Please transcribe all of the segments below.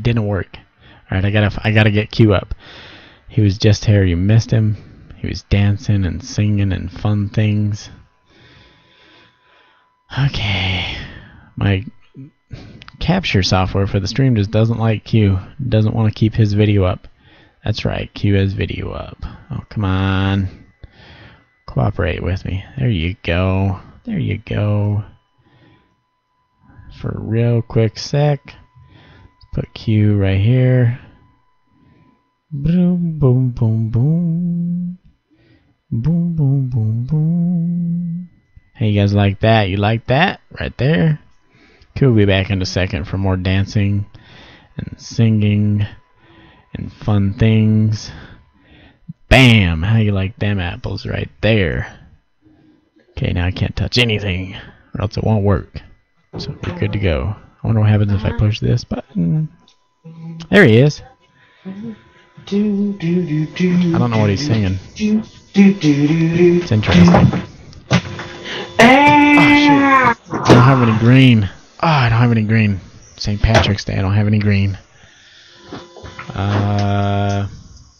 didn't work. All right, I gotta get Q up. He was just here. You missed him. He was dancing and singing and fun things. Okay, my capture software for the stream just doesn't like Q. Doesn't want to keep his video up. That's right, Q has video up. Oh, come on. Cooperate with me. There you go. There you go. For a real quick sec, let's put Q right here. Boom, boom, boom, boom. Boom, boom, boom, boom. Hey, you guys like that? You like that? Right there? Q will be back in a second for more dancing and singing and fun things. Bam! How you like them apples right there? Okay, now I can't touch anything or else it won't work. So we're good to go. I wonder what happens if I push this button. There he is. I don't know what he's singing. It's interesting. Oh, shit. I don't have any green. Oh, I don't have any green. St. Patrick's Day, I don't have any green.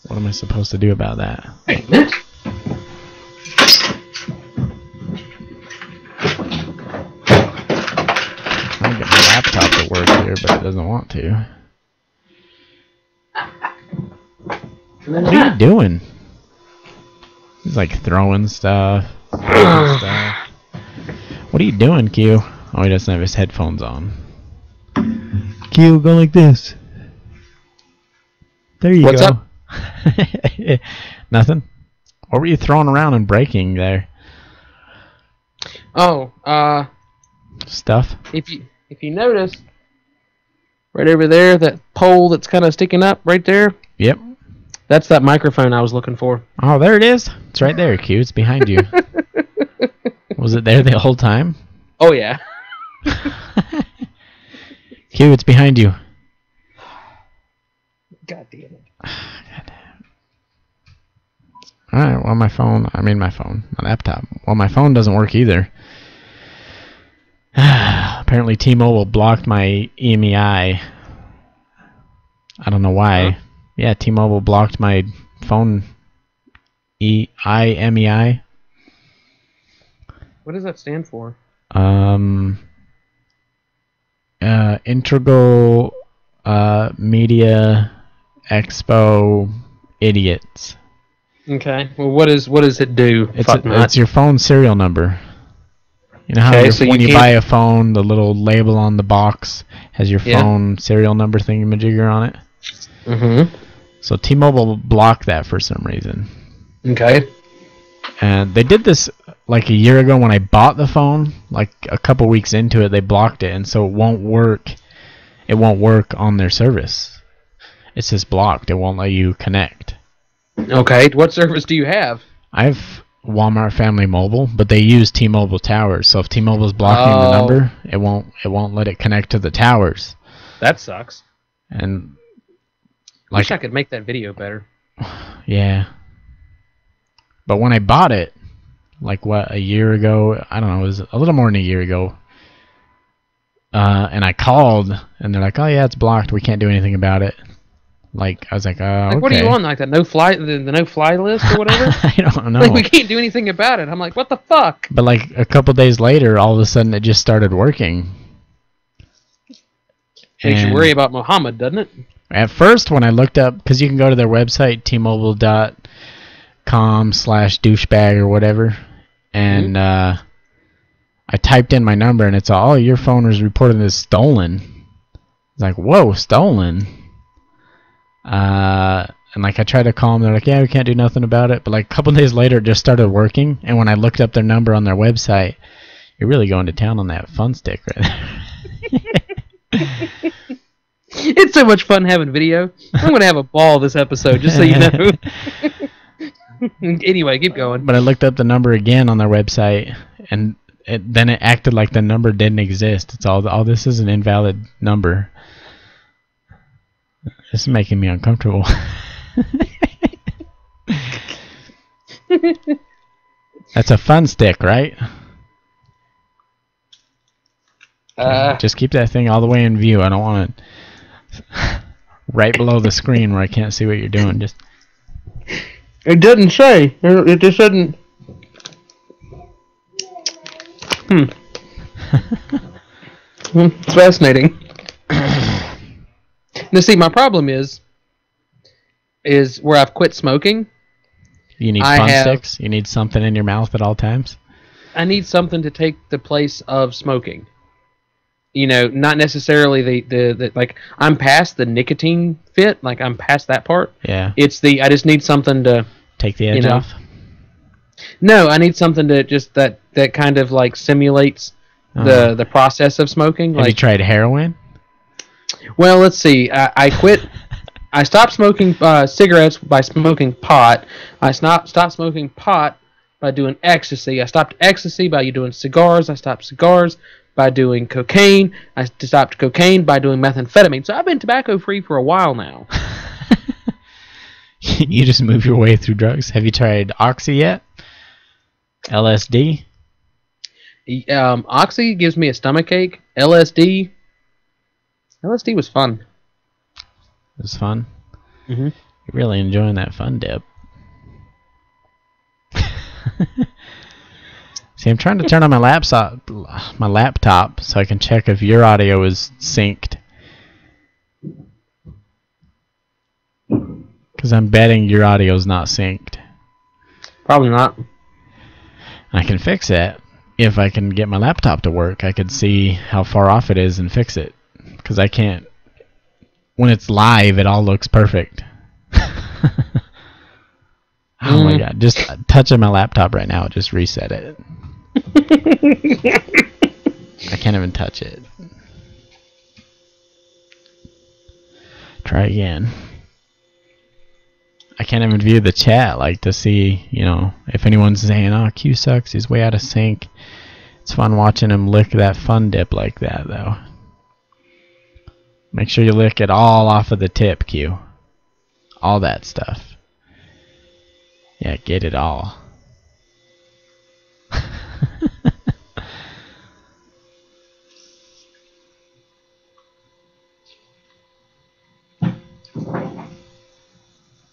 What am I supposed to do about that? Wait a minute. I'm trying to get my laptop to work here, but it doesn't want to. What are you doing? He's like throwing stuff. Stuff. What are you doing, Q? Oh, he doesn't have his headphones on. Q, go like this. There you What's go. up? Nothing. What were you throwing around and breaking there? Oh, Stuff. if you notice, right over there, that pole that's kind of sticking up right there. Yep. That's that microphone I was looking for. Oh, there it is. It's right there, Q. It's behind you. Was it there the whole time? Oh yeah. Q, it's behind you. God damn it. Alright, well my laptop. Well, my phone doesn't work either. Apparently T-Mobile blocked my EMEI. I don't know why. Huh? Yeah, T-Mobile blocked my phone EMEI. What does that stand for? Integral Media Expo Idiots. Okay. Well, what does it do? It's your phone serial number. You know how when you buy a phone, the little label on the box has your phone serial number thingamajigger on it? Mm-hmm. So T-Mobile blocked that for some reason. Okay. And they did this like a year ago when I bought the phone. Like a couple weeks into it, they blocked it, and so it won't work. It won't work on their service. It's just blocked. It won't let you connect. Okay. What service do you have? I have Walmart Family Mobile, but they use T-Mobile towers. So if T-Mobile's blocking the number, it won't let it connect to the towers. That sucks. And I wish I could make that video better. Yeah. But when I bought it, like a year ago, I don't know, it was a little more than a year ago. And I called, and they're like, "Oh yeah, it's blocked. We can't do anything about it." Like I was like, "Oh, okay." What are you on, like the no-fly list or whatever? I don't know. Like we can't do anything about it. I'm like, what the fuck? But like a couple days later, all of a sudden it just started working. Makes you worry about Muhammad, doesn't it? At first, when I looked up, because you can go to their website, tmobile.com/douchebag or whatever, and I typed in my number, and it's all, "Oh, your phone was reported as stolen." It's like, whoa, stolen? And like I tried to call them, they're like, "Yeah, we can't do nothing about it." But like a couple days later, it just started working, and when I looked up their number on their website, you're really going to town on that fun stick right there. It's so much fun having video. I'm going to have a ball this episode, just so you know. Anyway, keep going. But I looked up the number again on their website, and then it acted like the number didn't exist. It's all this is an invalid number. This is making me uncomfortable. That's a fun stick, right? Just keep that thing all the way in view. I don't want it. Right below the screen where I can't see what you're doing. Just. It doesn't say. It just doesn't. Fascinating. Now, see, my problem is where I've quit smoking. You need fun sticks? You need something in your mouth at all times? I need something to take the place of smoking. You know, not necessarily the like, I'm past the nicotine fit. Like, I'm past that part. Yeah. It's I just need something to... Take the edge off? No, I need something to just that kind of, like, simulates the process of smoking. Have you tried heroin? Well, let's see. I quit. I stopped smoking cigarettes by smoking pot. I stopped smoking pot by doing ecstasy. I stopped ecstasy by doing cigars. I stopped cigars by doing cocaine. I stopped cocaine by doing methamphetamine. So I've been tobacco-free for a while now. You just move your way through drugs. Have you tried Oxy yet? LSD? Oxy gives me a stomachache. LSD was fun. It was fun? Mm-hmm. You're really enjoying that fun dip. See, I'm trying to turn on my laptop so I can check if your audio is synced. Because I'm betting your audio is not synced. Probably not. I can fix it. If I can get my laptop to work, I could see how far off it is and fix it. Because I can't. When it's live, it all looks perfect. Oh my god. Just touching my laptop right now, just reset it. I can't even touch it. Try again. I can't even view the chat, like, to see, you know, if anyone's saying, oh, Q sucks, he's way out of sync. It's fun watching him lick that fun dip like that, though. Make sure you lick it all off of the tip, Q. All that stuff. Yeah, get it all.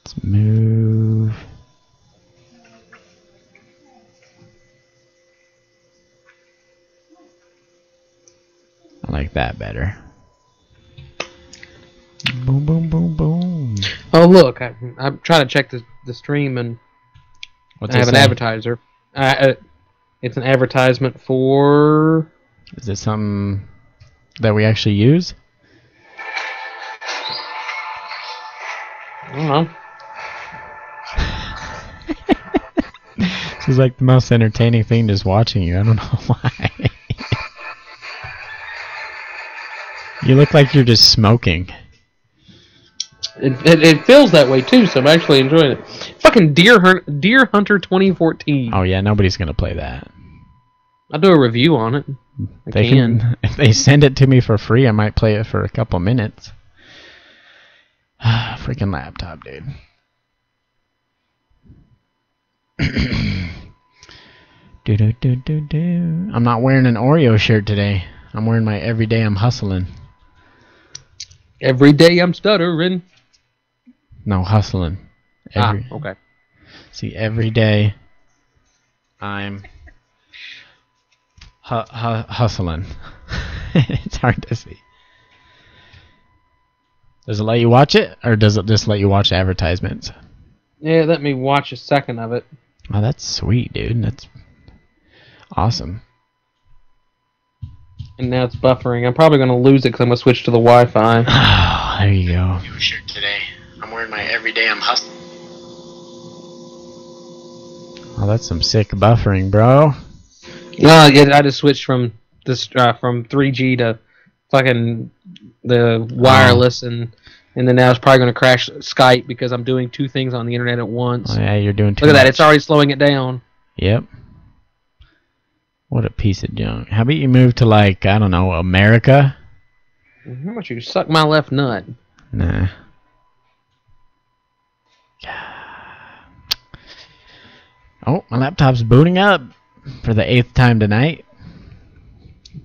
Let's move. I like that better. Boom, boom, boom, boom. Oh, look, I'm trying to check the stream, and I have an advertiser. It's an advertisement for... Is it something that we actually use? I don't know. This is like the most entertaining thing, just watching you. I don't know why. You look like you're just smoking. It feels that way too, so I'm actually enjoying it. Fucking Deer Hunter 2014. Oh yeah, nobody's gonna play that. I'll do a review on it. They can. If they send it to me for free, I might play it for a couple minutes. Freaking laptop, dude. I'm not wearing an Oreo shirt today. I'm wearing my everyday I'm hustling. Every day I'm stuttering. No, hustling. Okay. See, every day I'm hustling. It's hard to see. Does it let you watch it, or does it just let you watch advertisements? Yeah, let me watch a second of it. Oh, that's sweet, dude. That's awesome. And now it's buffering. I'm probably going to lose it because I'm going to switch to the Wi-Fi. Oh, there you go. New shirt today. I'm wearing my everyday I'm hustling. Oh, that's some sick buffering, bro. No, yeah, I just switched from this from 3G to fucking the wireless, and then now it's probably going to crash Skype because I'm doing two things on the internet at once. Oh, yeah, you're doing too Look at much. that. It's already slowing it down. Yep. What a piece of junk. How about you move to, like, I don't know, America? How about you suck my left nut? Nah. Oh, my laptop's booting up for the 8th time tonight.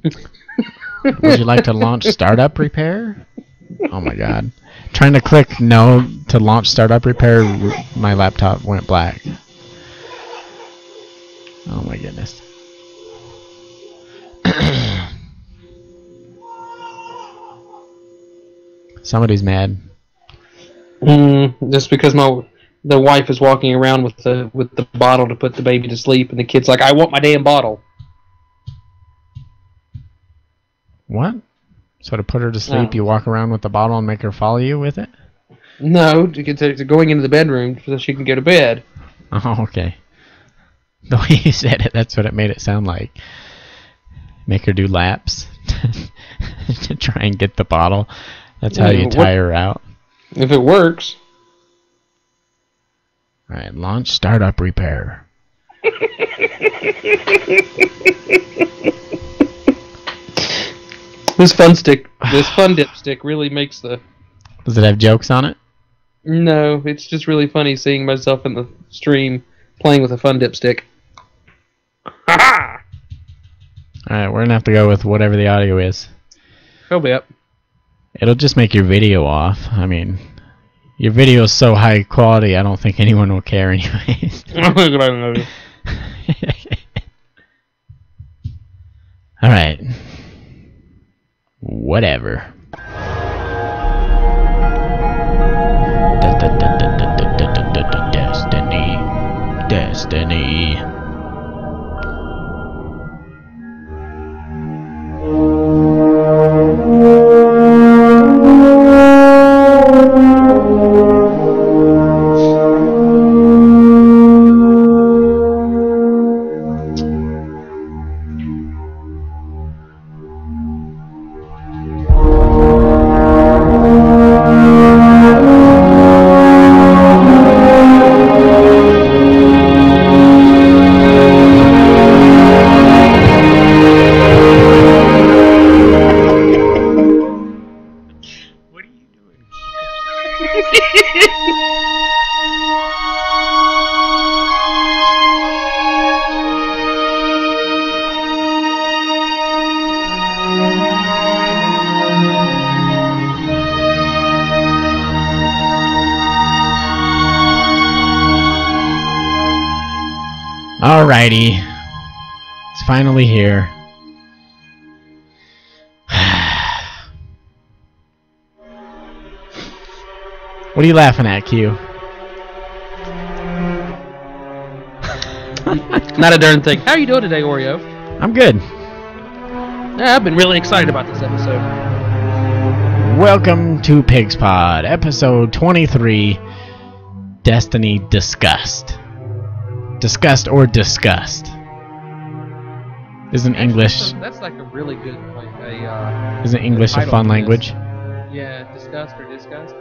Would you like to launch startup repair? Oh my god. Trying to click no to launch startup repair, my laptop went black. Oh my goodness. Somebody's mad. Just because the wife is walking around with the bottle to put the baby to sleep, and the kid's like, "I want my damn bottle." What? So to put her to sleep, you walk around with the bottle and make her follow you with it? No, to going into the bedroom so she can go to bed. Oh, okay. The way you said it, that's what it made it sound like. Make her do laps to try and get the bottle. That's how you tire her out. If it works. Alright, launch startup repair. This fun dip stick really makes the... Does it have jokes on it? No, it's just really funny seeing myself in the stream playing with a fun dip stick. Alright, we're gonna have to go with whatever the audio is. He'll be up. It'll just make your video off. I mean, your video is so high quality, I don't think anyone will care anyways. Alright. Whatever. Destiny. Alrighty. It's finally here. What are you laughing at, Q? Not a darn thing. How are you doing today, Oreo? I'm good. Yeah, I've been really excited about this episode. Welcome to Pigspod, episode 23, Destiny Discussed. Discussed or disgust. Isn't English... That's like a really good... Isn't English a fun language? Yeah, disgust or disgust.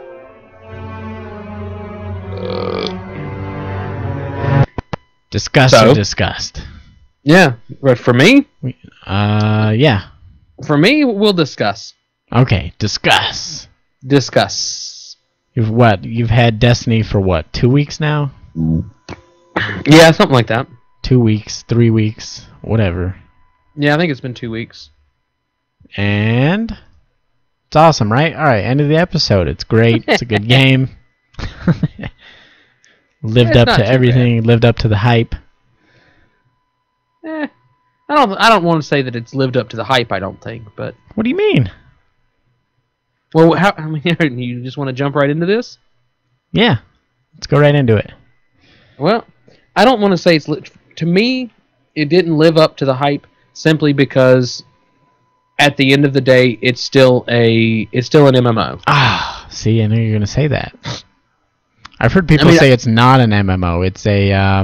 Disgust or disgust? Yeah, but for me? Yeah. For me, we'll discuss. Okay, discuss. Discuss. You've had Destiny for what, 2 weeks now? Yeah, something like that. 2 weeks, 3 weeks, whatever. Yeah, I think it's been 2 weeks. And it's awesome, right? Alright, end of the episode. It's great. It's a good game. Lived up to everything, lived up to the hype. I don't want to say that it's lived up to the hype, I don't think, but... What do you mean? Well, you just want to jump right into this? Yeah. Let's go right into it. Well, I don't want to say to me, it didn't live up to the hype simply because at the end of the day, it's still an MMO. Ah, see, I knew you were going to say that. I've heard people say it's not an MMO. It's a,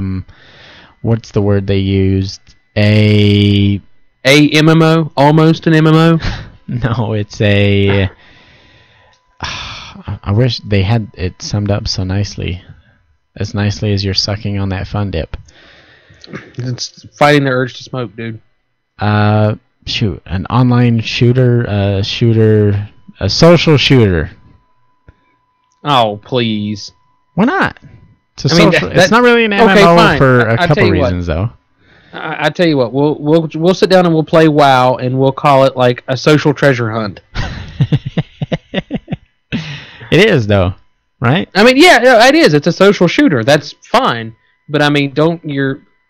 what's the word they used? A MMO? Almost an MMO? No, it's a... I wish they had it summed up so nicely. As nicely as you're sucking on that fun dip. It's fighting the urge to smoke, dude. Shoot. An online shooter, a social shooter. Oh, please. Why not? It's it's not really an MMO for a couple reasons, though. I tell you what, we'll sit down and we'll play WoW, and we'll call it like a social treasure hunt. It is though, right? I mean, yeah, it is. It's a social shooter. That's fine. But I mean,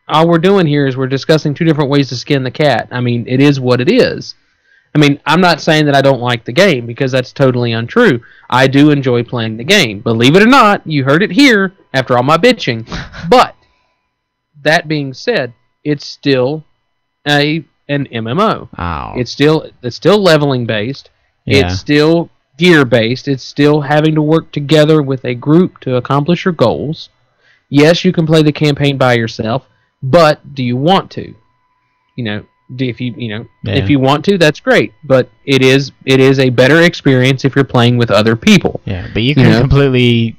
all we're doing here is we're discussing two different ways to skin the cat. I mean, it is what it is. I mean, I'm not saying that I don't like the game, because that's totally untrue. I do enjoy playing the game. Believe it or not, you heard it here after all my bitching. But that being said, it's still an MMO. Oh. It's still leveling based. Yeah. It's still gear based. It's still having to work together with a group to accomplish your goals. Yes, you can play the campaign by yourself, but do you want to? If you want to, that's great. But it is a better experience if you're playing with other people. Yeah, but you can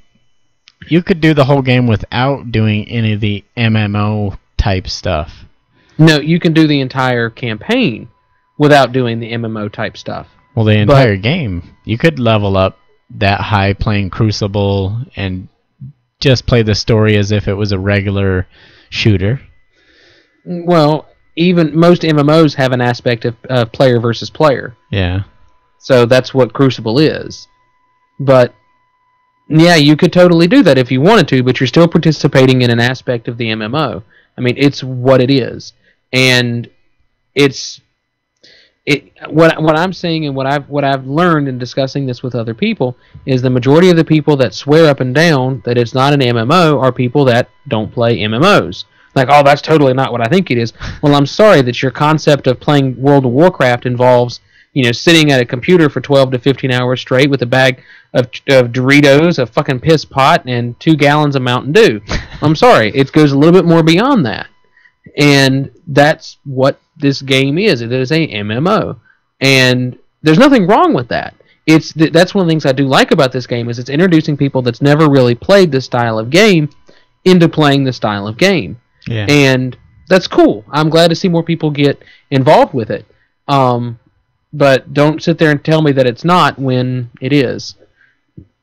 you could do the whole game without doing any of the MMO type stuff. No, you can do the entire campaign without doing the MMO type stuff. Well, the entire game. You could level up that high playing Crucible and just play the story as if it was a regular shooter. Well, even most MMOs have an aspect of player versus player. Yeah. So that's what Crucible is. But yeah, you could totally do that if you wanted to, but you're still participating in an aspect of the MMO. I mean, it's what it is. And what I'm seeing and what I've learned in discussing this with other people is the majority of the people that swear up and down that it's not an MMO are people that don't play MMOs. Like, oh, that's totally not what I think it is. Well, I'm sorry that your concept of playing World of Warcraft involves, sitting at a computer for 12 to 15 hours straight with a bag of Doritos, a fucking piss pot, and 2 gallons of Mountain Dew. I'm sorry, it goes a little bit more beyond that. And that's what this game is. It is a MMO. And there's nothing wrong with that. That's one of the things I do like about this game is it's introducing people that's never really played this style of game into playing this style of game. Yeah. And that's cool. I'm glad to see more people get involved with it. But don't sit there and tell me that it's not when it is.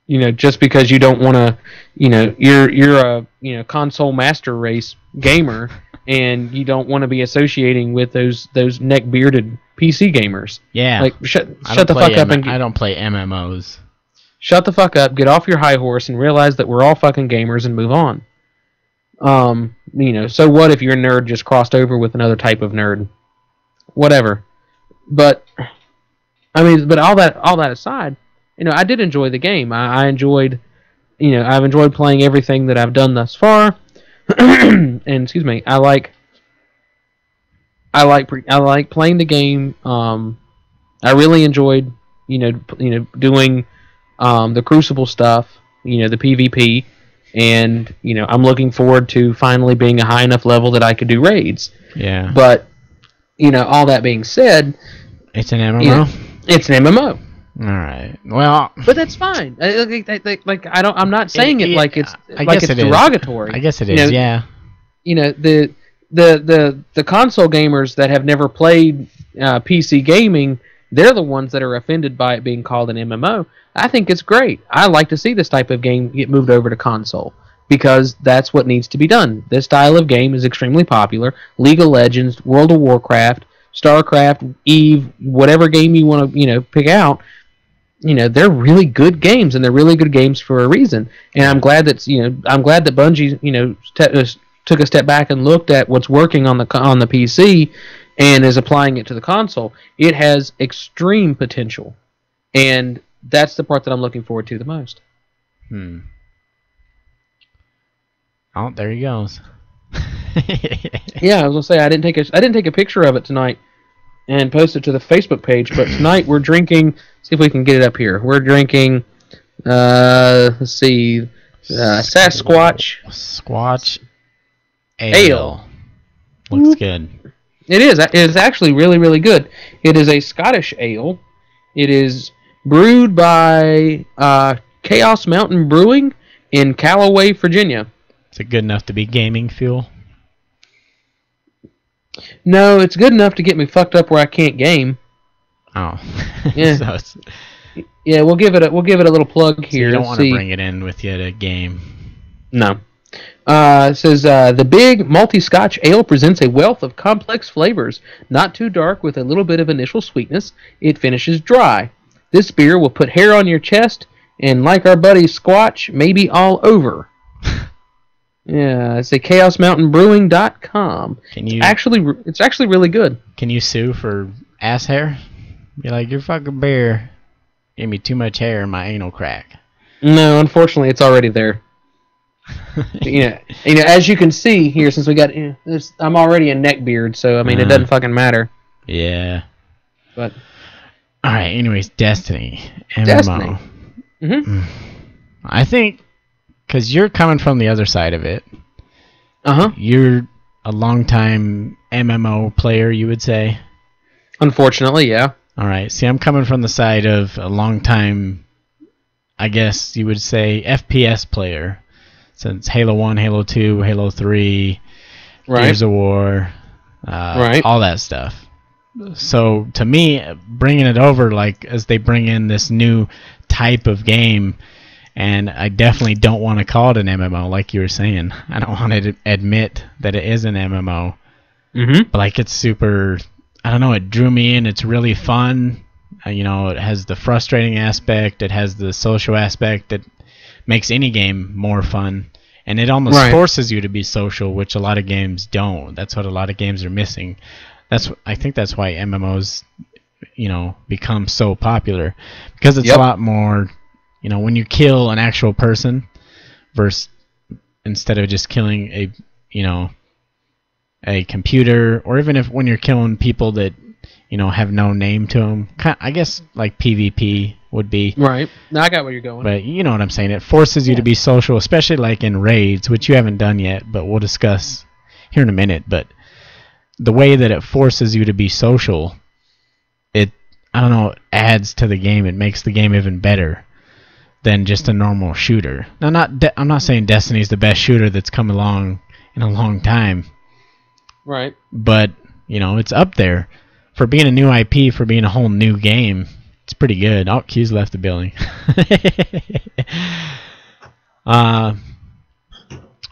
Just because you don't want to, you're a console master race gamer and you don't want to be associating with those neck-bearded PC gamers. Yeah. Like, shut the fuck up. I don't play MMOs. Shut the fuck up, get off your high horse, and realize that we're all fucking gamers and move on. So what if your nerd just crossed over with another type of nerd? Whatever. But, but all that aside, I did enjoy the game. I enjoyed, I've enjoyed playing everything that I've done thus far. And excuse me, I like playing the game. I really enjoyed, doing the Crucible stuff, the PvP, and I'm looking forward to finally being a high enough level that I could do raids. Yeah. But all that being said, it's an MMO. It's an MMO. All right. Well, but that's fine. I'm not saying it like it's derogatory. I guess it is. Yeah. The console gamers that have never played PC gaming, they're the ones that are offended by it being called an MMO. I think it's great. I like to see this type of game get moved over to console because that's what needs to be done. This style of game is extremely popular. League of Legends, World of Warcraft, StarCraft, EVE, whatever game you want to pick out. They're really good games, and they're really good games for a reason. And I'm glad that Bungie took a step back and looked at what's working on the PC and is applying it to the console. It has extreme potential, and that's the part that I'm looking forward to the most. Oh, there he goes. Yeah, I was gonna say I didn't take a picture of it tonight and post it to the Facebook page, but tonight we're drinking. See if we can get it up here. We're drinking. Let's see, Sasquatch Squatch Ale. Looks good. It is. It is actually really, really good. It is a Scottish ale. It is brewed by Chaos Mountain Brewing in Callaway, Virginia. Is it good enough to be gaming fuel? No, it's good enough to get me fucked up where I can't game. Oh. Yeah. Yeah, we'll give it a little plug here. So you don't want to bring it in with you to game. No. It says, the big multi-scotch ale presents a wealth of complex flavors. Not too dark with a little bit of initial sweetness. It finishes dry. This beer will put hair on your chest and like our buddy Squatch, maybe all over. Yeah, it's a chaosmountainbrewing.com. It's actually really good. Can you sue for ass hair? Be like, your fucking beer gave me too much hair in my anal crack. No, unfortunately, it's already there. As you can see here, since we got, I'm already a neckbeard, so I mean, it doesn't fucking matter. Yeah. But all right. Anyways, Destiny MMO. Destiny. Mm-hmm. I think because you're coming from the other side of it. You're a longtime MMO player, you would say. Unfortunately, yeah. All right. See, I'm coming from the side of a longtime, I guess you would say, FPS player. Since Halo 1, Halo 2, Halo 3, Gears of War, all that stuff. So, to me, bringing it over, like, as they bring in this new type of game, and I definitely don't want to call it an MMO, like you were saying. I don't want to admit that it is an MMO. Mm-hmm. But, like, it's super, I don't know, it drew me in. It's really fun. It has the frustrating aspect. It has the social aspect that makes any game more fun, and it almost forces you to be social, which a lot of games don't. That's what a lot of games are missing. I think that's why MMOs, become so popular, because it's a lot more, when you kill an actual person, versus instead of just killing a computer, or even when you're killing people that have no name to them. I guess like PvP would be. Right. Now I got where you're going. But you know what I'm saying. It forces you to be social, especially like in raids, which you haven't done yet, but we'll discuss here in a minute. But the way that it forces you to be social, it adds to the game. It makes the game even better than just a normal shooter. Now, I'm not saying Destiny's the best shooter that's come along in a long time. Right. But, it's up there. For being a new IP, for being a whole new game, it's pretty good. Oh, Q's left the building. I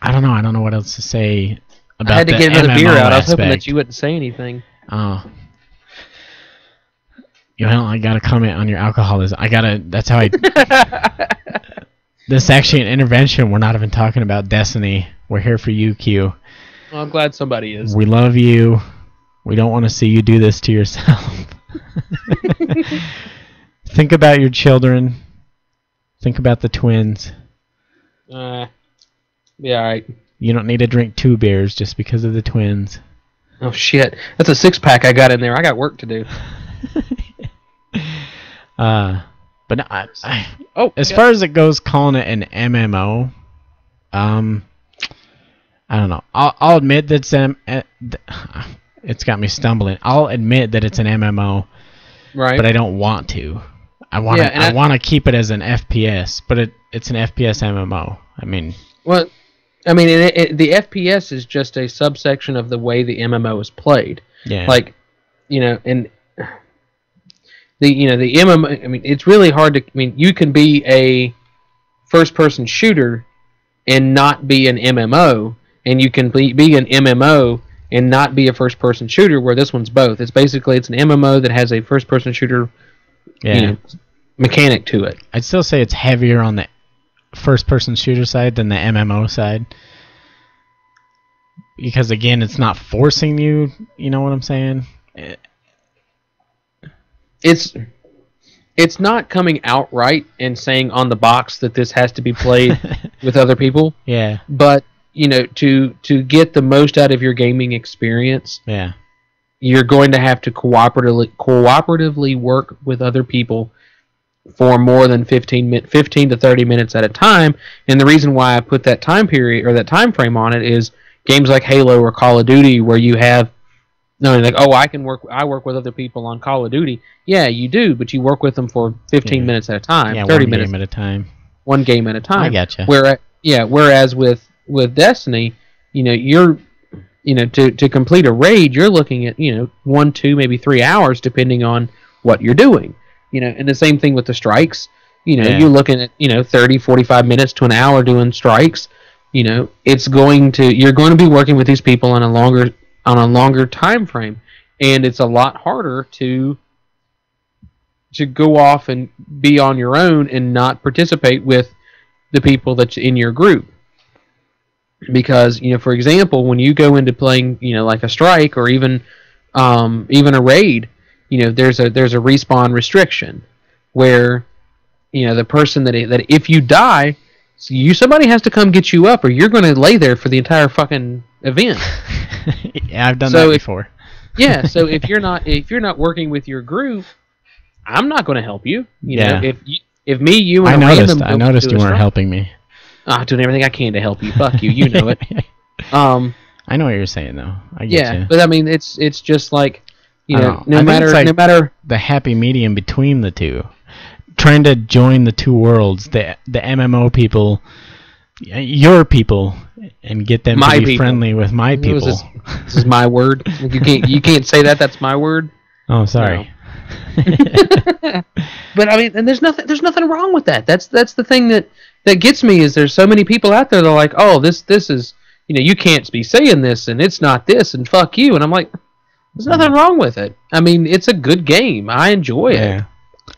don't know. I don't know what else to say about I had to get another beer out. I was hoping that you you wouldn't say anything. Oh. I gotta comment on your alcoholism. That's how I... This is actually an intervention. We're not even talking about Destiny. We're here for you, Q. Well, I'm glad somebody is. We love you. We don't want to see you do this to yourself. Think about your children. Think about the twins. Yeah, alright. You don't need to drink 2 beers just because of the twins. Oh, shit. That's a 6-pack I got in there. I got work to do. But as far as it goes, calling it an MMO, I don't know. I'll admit that it's got me stumbling. I'll admit that it's an MMO, right? But I don't want to. I want to keep it as an FPS, but it's an FPS MMO. the FPS is just a subsection of the way the MMO is played. Yeah. Like, and the MMO. It's really hard to. You can be a first-person shooter and not be an MMO, and you can be an MMO and not be a first-person shooter, where this one's both. It's an MMO that has a first-person shooter mechanic to it. I'd still say it's heavier on the first-person shooter side than the MMO side. Because, again, it's not forcing you, you know what I'm saying? It's not coming outright and saying on the box that this has to be played with other people. Yeah. But to get the most out of your gaming experience, you're going to have to cooperatively work with other people for more than 15 to 30 minutes at a time. And the reason why I put that time period or that time frame on it is games like Halo or Call of Duty, where you have I work with other people on Call of Duty. Yeah, you do, but you work with them for 15 minutes at a time, 30 minutes game at a time. One game at a time. I gotcha. Whereas with Destiny, you're to complete a raid, you're looking at 1, 2, maybe 3 hours depending on what you're doing. And the same thing with the strikes. You're looking at 30, 45 minutes to an hour doing strikes. You're going to be working with these people on a longer time frame, and it's a lot harder to to go off and be on your own and not participate with the people that's in your group. Because, for example, when you go into playing, like a strike or even a raid, there's a respawn restriction where, the person that if you die, somebody has to come get you up, or you're going to lay there for the entire fucking event. Yeah, I've done that before. Yeah, so if you're not working with your group, I'm not going to help you. You know, if me, you, and I noticed you weren't helping me. I'm doing everything I can to help you. Fuck you. You know it. I know what you're saying, though. I get you. But I mean, it's just like, no I matter the happy medium between the two, trying to join the two worlds, the MMO people, your people, and get them to be friendly with my people. This is my word. You can't say that. That's my word. Oh, sorry. No. But I mean, and there's nothing wrong with that. That's the thing that gets me, is there's so many people out there that are like, oh, this is, you can't be saying this, and it's not this, and fuck you. And I'm like, there's nothing wrong with it. I mean, it's a good game. I enjoy it.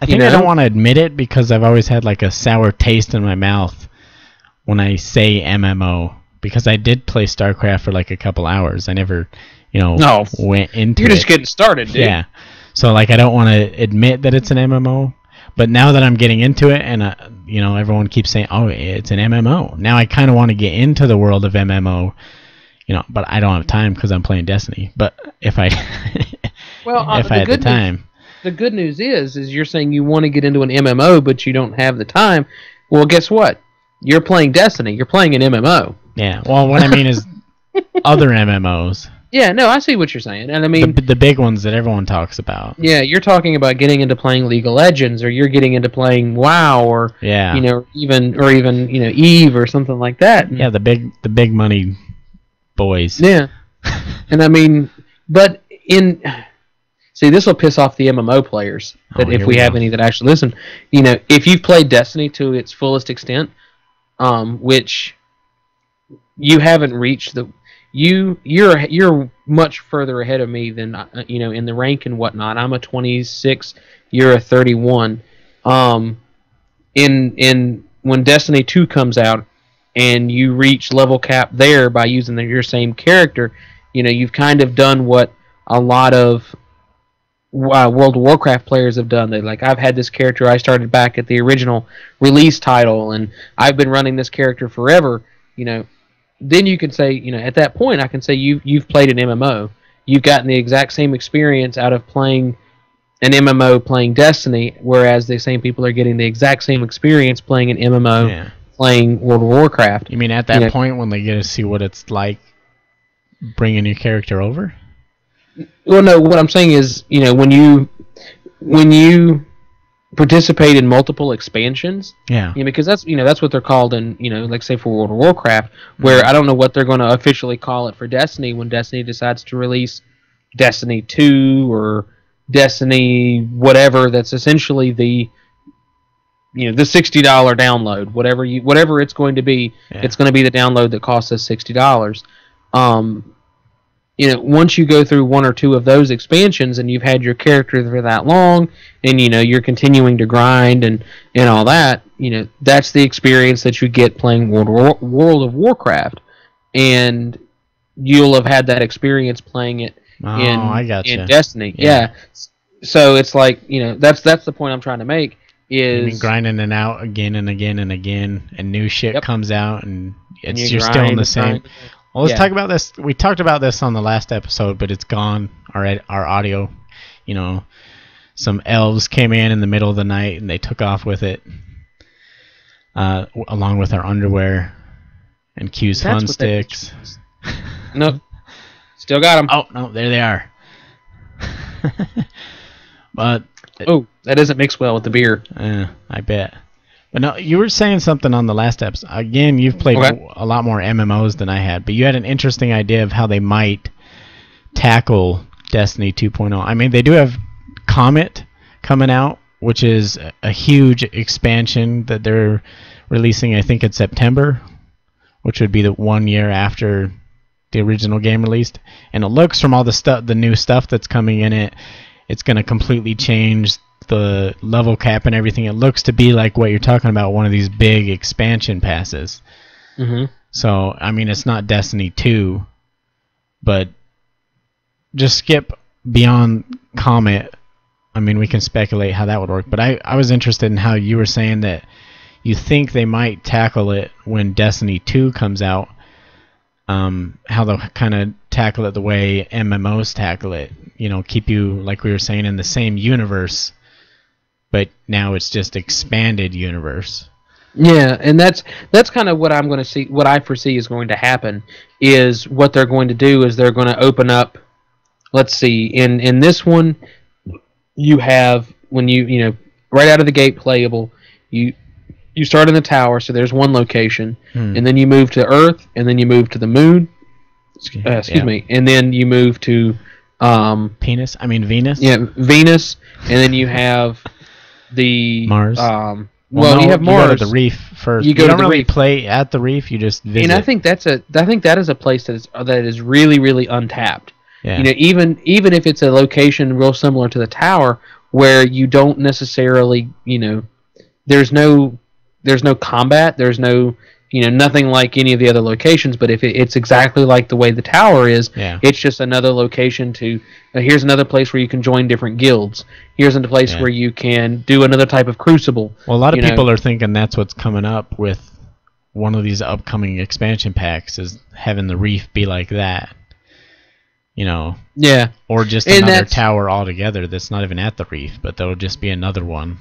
I think I don't want to admit it because I've always had like a sour taste in my mouth when I say MMO, because I did play StarCraft for like a couple hours. I never, went into it. You're just getting started, dude. Yeah. So like I don't want to admit that it's an MMO, but now that I'm getting into it and everyone keeps saying, "Oh, it's an MMO." Now I kind of want to get into the world of MMO, but I don't have time because I'm playing Destiny. But if I if I had the time. The good news is you're saying you want to get into an MMO, but you don't have the time. Well, guess what? You're playing Destiny. You're playing an MMO. Yeah. Well, what I mean is other MMOs. Yeah, no, I see what you're saying. And I mean, the big ones that everyone talks about. Yeah, you're talking about getting into playing League of Legends, or you're getting into playing WoW, or even Eve or something like that. Yeah, the big money boys. Yeah. And I mean, but see, this will piss off the MMO players, that if we have any that actually listen. If you've played Destiny to its fullest extent, which you haven't reached you're much further ahead of me than in the rank and whatnot. I'm a 26, you're a 31. When Destiny 2 comes out and you reach level cap there by using your same character, you've kind of done what a lot of World of Warcraft players have done. I've had this character, I started back at the original release title, and I've been running this character forever. Then you can say, at that point, I can say you've played an MMO. You've gotten the exact same experience out of playing an MMO, playing Destiny, whereas the same people are getting the exact same experience playing an MMO, playing World of Warcraft. You mean at that point when they get to see what it's like bringing your character over? Well, no. What I'm saying is, when you participate in multiple expansions, because that's what they're called in, like say for World of Warcraft, where I don't know what they're going to officially call it for Destiny when Destiny decides to release Destiny 2 or Destiny whatever. That's essentially the the $60 download, whatever it's going to be. It's going to be the download that costs us $60. Once you go through one or two of those expansions and you've had your character for that long, and you're continuing to grind and all that, that's the experience that you get playing World of Warcraft, and you'll have had that experience playing it in Destiny. Yeah. So it's like, that's the point I'm trying to make. Is you mean grinding it out again and again and again, and new shit comes out, and you're still in the same. Well, let's talk about this. We talked about this on the last episode, but it's gone. Our audio, some elves came in the middle of the night and they took off with it, along with our underwear and Q's fun sticks. Nope, still got them. Oh no, there they are. But that doesn't mix well with the beer. I bet. But no, you were saying something on the last episode. Again, you've played a lot more MMOs than I had, but you had an interesting idea of how they might tackle Destiny 2.0. I mean, they do have Comet coming out, which is a huge expansion that they're releasing, I think, in September, which would be the 1 year after the original game released. And it looks, from all the new stuff that's coming in it, it's going to completely change the level cap and everything, it looks to be like what you're talking about, one of these big expansion passes. Mm-hmm. So, I mean, it's not Destiny 2, but just skip beyond Comet. I mean, we can speculate how that would work, but I was interested in how you were saying that you think they might tackle it when Destiny 2 comes out, how they'll kind of tackle it the way MMOs tackle it. You know, keep you, like we were saying, in the same universe, but now it's just expanded universe. Yeah, and that's kind of what I'm going to see. What I foresee is going to happen is what they're going to do is they're going to open up. Let's see. In this one, you have when you know right out of the gate playable. You start in the tower, so there's one location, and then you move to Earth, and then you move to the moon. Excuse me, and then you move to Venus. Yeah, Venus, and then you have the Mars. Well, you have Mars. You go to the reef first. You don't really play at the reef. You just visit. And I think that is a place that is really, really untapped. Yeah. You know, even if it's a location real similar to the tower, where you don't necessarily, you know, there's no combat, there's no, you know, nothing like any of the other locations. But if it's exactly like the way the tower is, it's just another location to. Here's another place where you can join different guilds. Here's another place where you can do another type of crucible. Well, a lot of people are thinking that's what's coming up with one of these upcoming expansion packs, is having the reef be like that. You know. Yeah. Or just another tower altogether that's not even at the reef, but there'll just be another one.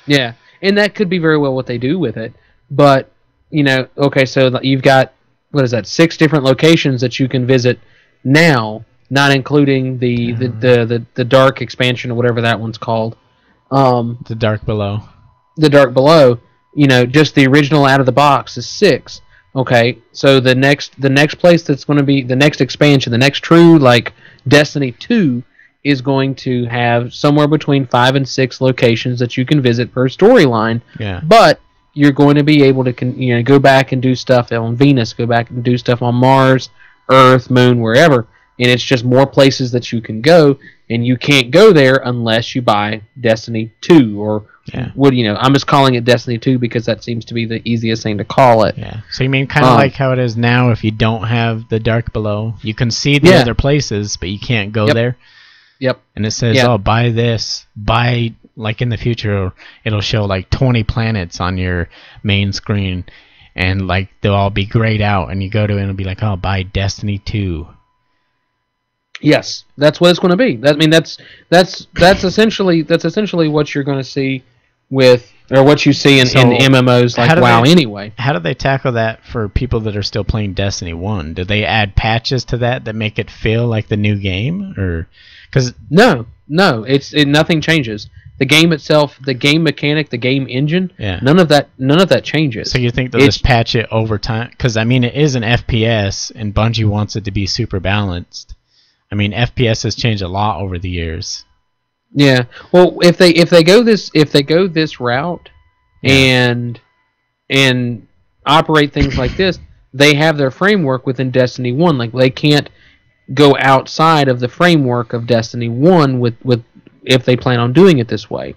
Yeah, and that could be very well what they do with it. But, you know, okay, so you've got, 6 different locations that you can visit now, not including the dark expansion or whatever that one's called. The Dark Below. The Dark Below, you know, just the original out of the box is 6. Okay, so the next place that's going to be the next expansion, the next true like Destiny 2 is going to have somewhere between 5 and 6 locations that you can visit per storyline. Yeah. But you're going to be able to go back and do stuff on Venus, go back and do stuff on Mars, Earth, Moon, wherever. And it's just more places that you can go, and you can't go there unless you buy Destiny 2 or I'm just calling it Destiny 2 because that seems to be the easiest thing to call it. Yeah. So you mean kind of like how it is now if you don't have the Dark Below, you can see the other places, but you can't go there. Yep. And it says, buy this, like in the future, it'll show like 20 planets on your main screen, and like they'll all be grayed out, and you go to it and it'll be like, buy Destiny 2. Yes, that's what it's going to be. I mean, that's essentially what you're going to see with, or what you see in MMOs like WoW anyway. How do they tackle that for people that are still playing Destiny 1? Do they add patches to that make it feel like the new game, or cuz No, nothing changes. The game itself, the game mechanic, the game engine, none of that changes. So you think they'll just patch it over time? Cuz I mean, it is an FPS and Bungie wants it to be super balanced. I mean, FPS has changed a lot over the years. Yeah. Well, if they go this route and operate things like this, they have their framework within Destiny 1. Like, they can't go outside of the framework of Destiny 1 with if they plan on doing it this way.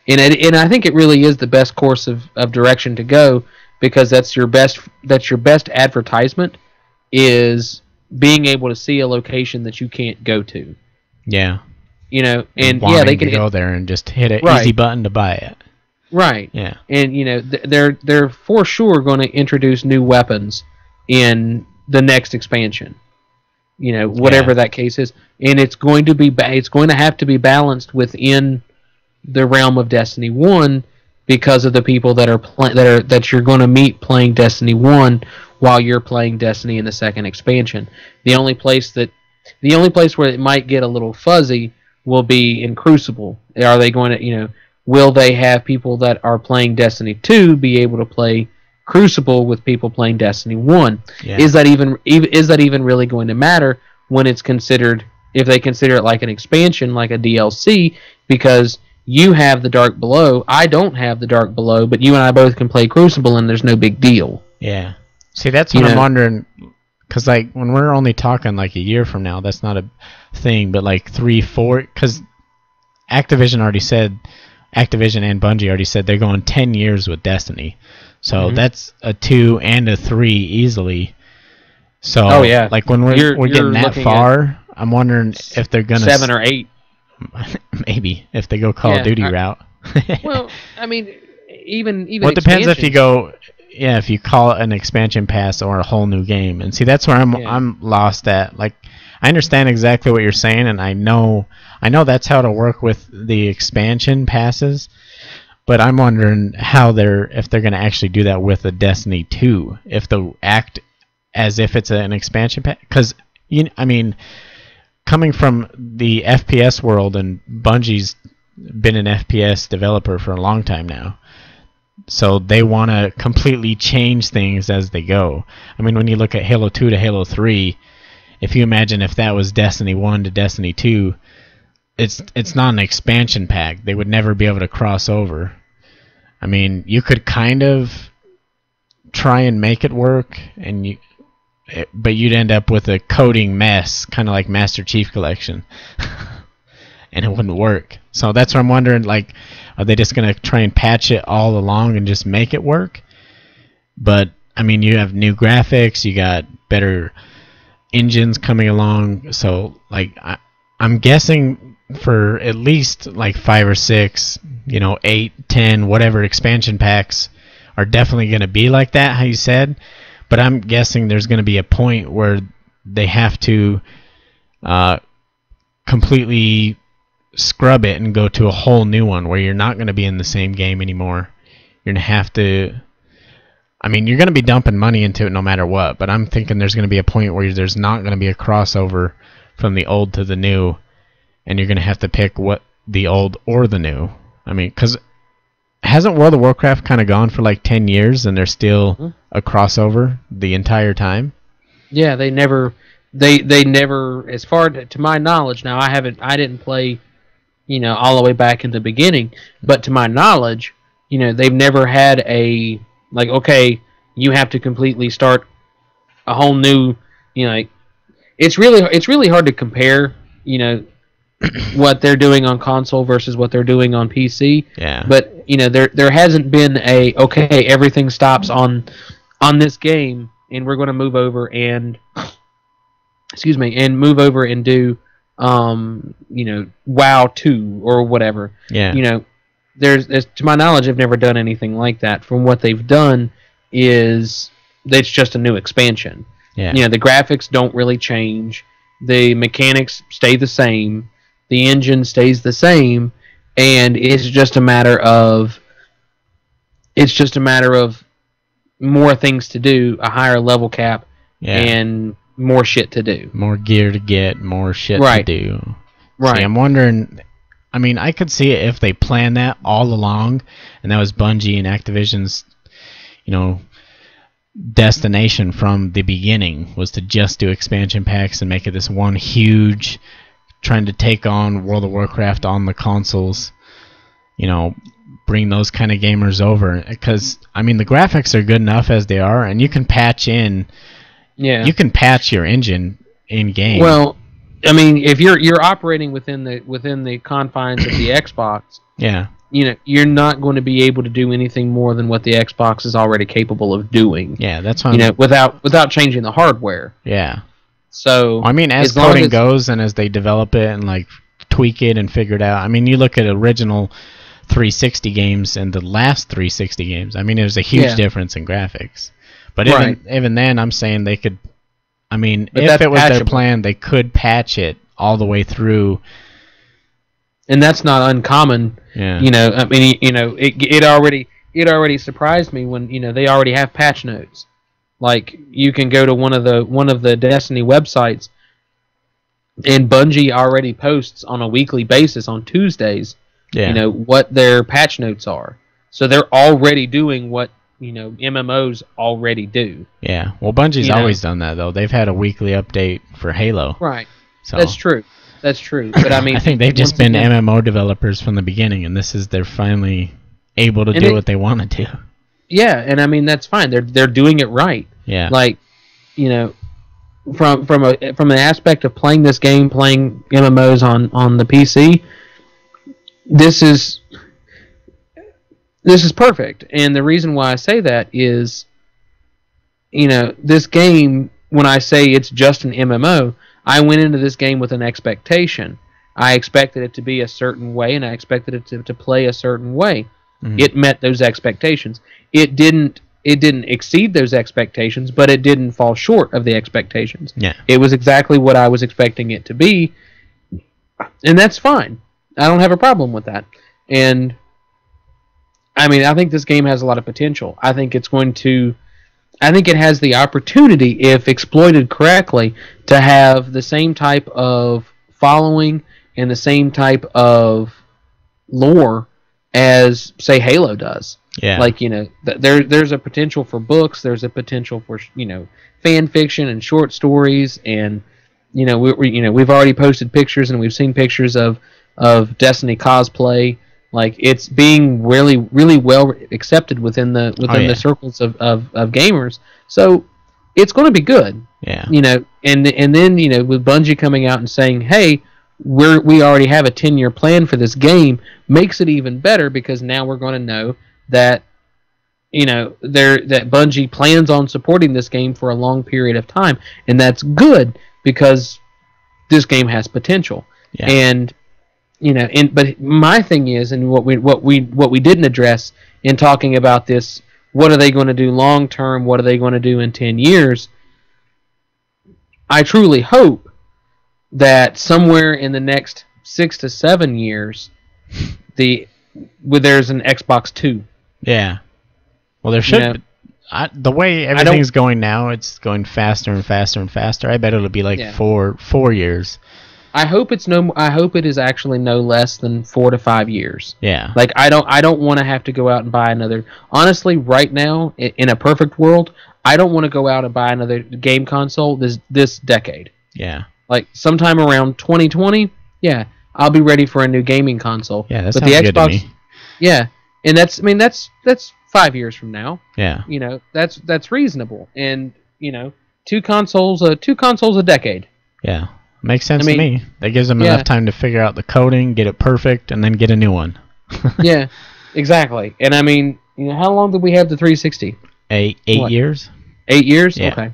And I think it really is the best course of direction to go, because that's your best advertisement, is being able to see a location that you can't go to. Yeah. You know, and they can go there and just hit an easy button to buy it. Right. Yeah. And they're for sure going to introduce new weapons in the next expansion. You know, whatever that case is, and it's going to have to be balanced within the realm of Destiny 1, because of the people that are that you're going to meet playing Destiny 1 while you're playing Destiny in the second expansion. The only place where it might get a little fuzzy will be in Crucible. Are they going to, will they have people that are playing Destiny 2 be able to play Crucible with people playing Destiny 1? Yeah. Is that even really going to matter when it's considered, if they consider it like an expansion, like a DLC, because you have the Dark Below, I don't have the Dark Below, but you and I both can play Crucible and there's no big deal. Yeah. See, that's what I'm wondering, because like when we're only talking like a year from now, that's not a thing, but like 3, 4, because Activision and Bungie already said they're going 10 years with Destiny. So that's a 2 and a 3 easily. So like when we're getting that far, I'm wondering if they're gonna 7 or 8. Maybe if they go Call of Duty route. Well, I mean, even well, it depends if you go, if you call it an expansion pass or a whole new game. And see, that's where I'm lost at. Like, I understand exactly what you're saying, and I know that's how to work with the expansion passes. But I'm wondering if they're gonna actually do that with a Destiny 2, if they'll act as if it's an expansion pack, because I mean, coming from the FPS world, and Bungie's been an FPS developer for a long time now, so they want to completely change things as they go. I mean, when you look at Halo 2 to Halo 3, if you imagine if that was Destiny 1 to Destiny 2, it's not an expansion pack. They would never be able to cross over. I mean, you could kind of try and make it work, but you'd end up with a coding mess, kind of like Master Chief Collection, and it wouldn't work. So that's what I'm wondering, like, are they just going to try and patch it all along and just make it work? But, I mean, you have new graphics, you got better engines coming along, so, like, I'm guessing for at least, like, 5 or 6, 8, 10, whatever expansion packs are definitely going to be like that, how you said. But I'm guessing there's going to be a point where they have to completely scrub it and go to a whole new one where you're not going to be in the same game anymore. You're going to have to... I mean, you're going to be dumping money into it no matter what, but I'm thinking there's going to be a point where there's not going to be a crossover from the old to the new, and you're going to have to pick what the old or the new. I mean, because... Hasn't World of Warcraft kind of gone for like 10 years and there's still a crossover the entire time? Yeah, they never, as far to my knowledge, now I didn't play, all the way back in the beginning, but to my knowledge, they've never had a, like, okay, you have to completely start a whole new, it's really hard to compare, what they're doing on console versus what they're doing on PC. Yeah. But there hasn't been everything stops on this game, and we're going to move over and do WoW 2 or whatever. Yeah. There's to my knowledge, they've never done anything like that. From what they've done is it's just a new expansion. Yeah. The graphics don't really change. The mechanics stay the same. The engine stays the same, and it's just a matter of more things to do, a higher level cap, and more shit to do. More gear to get, more shit to do. Right. See, I'm wondering, I mean, I could see it if they planned that all along, and that was Bungie and Activision's, destination from the beginning, was to just do expansion packs and make it this one huge, trying to take on World of Warcraft on the consoles, bring those kind of gamers over. Because, I mean, the graphics are good enough as they are, and you can patch in, you can patch your engine in game. Well, I mean, if you're operating within the confines of the Xbox, you're not going to be able to do anything more than what the Xbox is already capable of doing. Yeah, that's fine. Without changing the hardware. Yeah. So I mean, as coding goes, and as they develop it and like tweak it and figure it out. I mean, you look at original 360 games and the last 360 games. I mean, there's a huge difference in graphics. But even then, I'm saying they could. I mean, if it was their plan, they could patch it all the way through. And that's not uncommon. Yeah. I mean, it already surprised me when they already have patch notes. Like, you can go to one of the Destiny websites, and Bungie already posts on a weekly basis on Tuesdays. What their patch notes are. So they're already doing what MMOs already do. Yeah. Well, Bungie's always done that though. They've had a weekly update for Halo. Right. So That's true. But I mean, I think they've just been MMO developers from the beginning, and they're finally able to do what they want to do. Yeah, and I mean that's fine. They're doing it right. Yeah. Like, from an aspect of playing this game, playing MMOs on the PC, this is perfect. And the reason why I say that is, this game, when I say it's just an MMO, I went into this game with an expectation. I expected it to be a certain way, and I expected it to play a certain way. Mm-hmm. It met those expectations. It didn't exceed those expectations, but it didn't fall short of the expectations. Yeah. It was exactly what I was expecting it to be, and that's fine. I don't have a problem with that. And I mean, I think this game has a lot of potential. I think it has the opportunity, if exploited correctly, to have the same type of following and the same type of lore as, say, Halo does. Yeah. Like, there's a potential for books, there's a potential for, fan fiction and short stories, and, we've already posted pictures and we've seen pictures of Destiny cosplay. Like, it's being really, really well accepted within the circles of gamers. So it's going to be good. Yeah. And then with Bungie coming out and saying, "Hey, we already have a 10-year plan for this game," makes it even better, because now we're going to know that that Bungie plans on supporting this game for a long period of time, and that's good, because this game has potential. Yeah. And but my thing is, and what we didn't address in talking about this, what are they going to do long term? What are they going to do in 10 years? I truly hope that somewhere in the next 6 to 7 years, there's an Xbox 2. Yeah. Well, there should. The way everything's going now, it's going faster and faster and faster. I bet it'll be like 4 years. I hope it is actually no less than 4 to 5 years. Yeah. Like, I don't want to have to go out and buy another. Honestly, right now, in a perfect world, I don't want to go out and buy another game console this decade. Yeah. Like, sometime around 2020, I'll be ready for a new gaming console. Yeah, that sounds good to me. Yeah, and that's 5 years from now. Yeah. That's reasonable, and two consoles a decade. Yeah. Makes sense to me. That gives them enough time to figure out the coding, get it perfect, and then get a new one. Yeah, exactly. And I mean, how long did we have the 360? 8 years. 8 years? Yeah. Okay.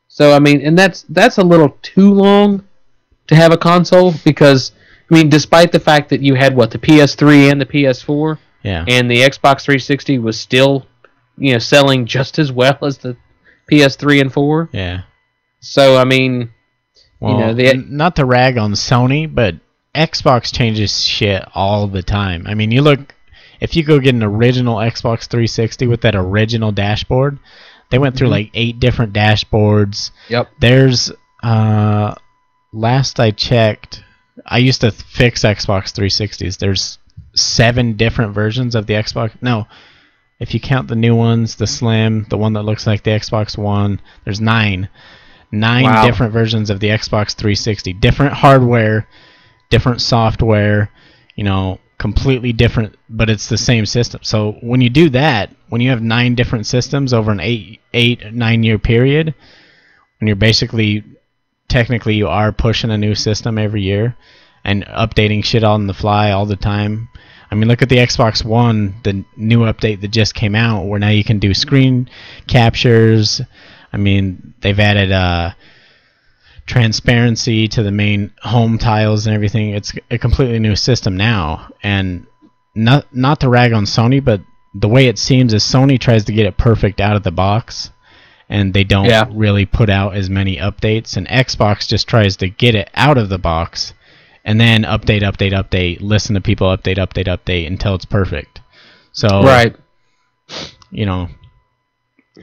So I mean, and that's a little too long to have a console, because I mean, despite the fact that you had the PS3 and the PS4, and the Xbox 360 was still, selling just as well as the PS3 and 4. Yeah. So I mean. Well, not to rag on Sony, but Xbox changes shit all the time. I mean, if you go get an original Xbox 360 with that original dashboard, they went through like 8 different dashboards. Yep. There's, last I checked, I used to fix Xbox 360s. There's 7 different versions of the Xbox. No, if you count the new ones, the Slim, the one that looks like the Xbox One, there's 9. 9 different versions of the Xbox 360. Different hardware, different software, completely different, but it's the same system. So when you do that, when you have 9 different systems over an 9 year period, when you're technically you are pushing a new system every year and updating shit on the fly all the time. I mean, look at the Xbox One, the new update that just came out, where now you can do screen captures. I mean, they've added transparency to the main home tiles and everything. It's a completely new system now. And not to rag on Sony, but the way it seems is Sony tries to get it perfect out of the box, and they don't really put out as many updates. And Xbox just tries to get it out of the box and then update, listen to people, update until it's perfect. So,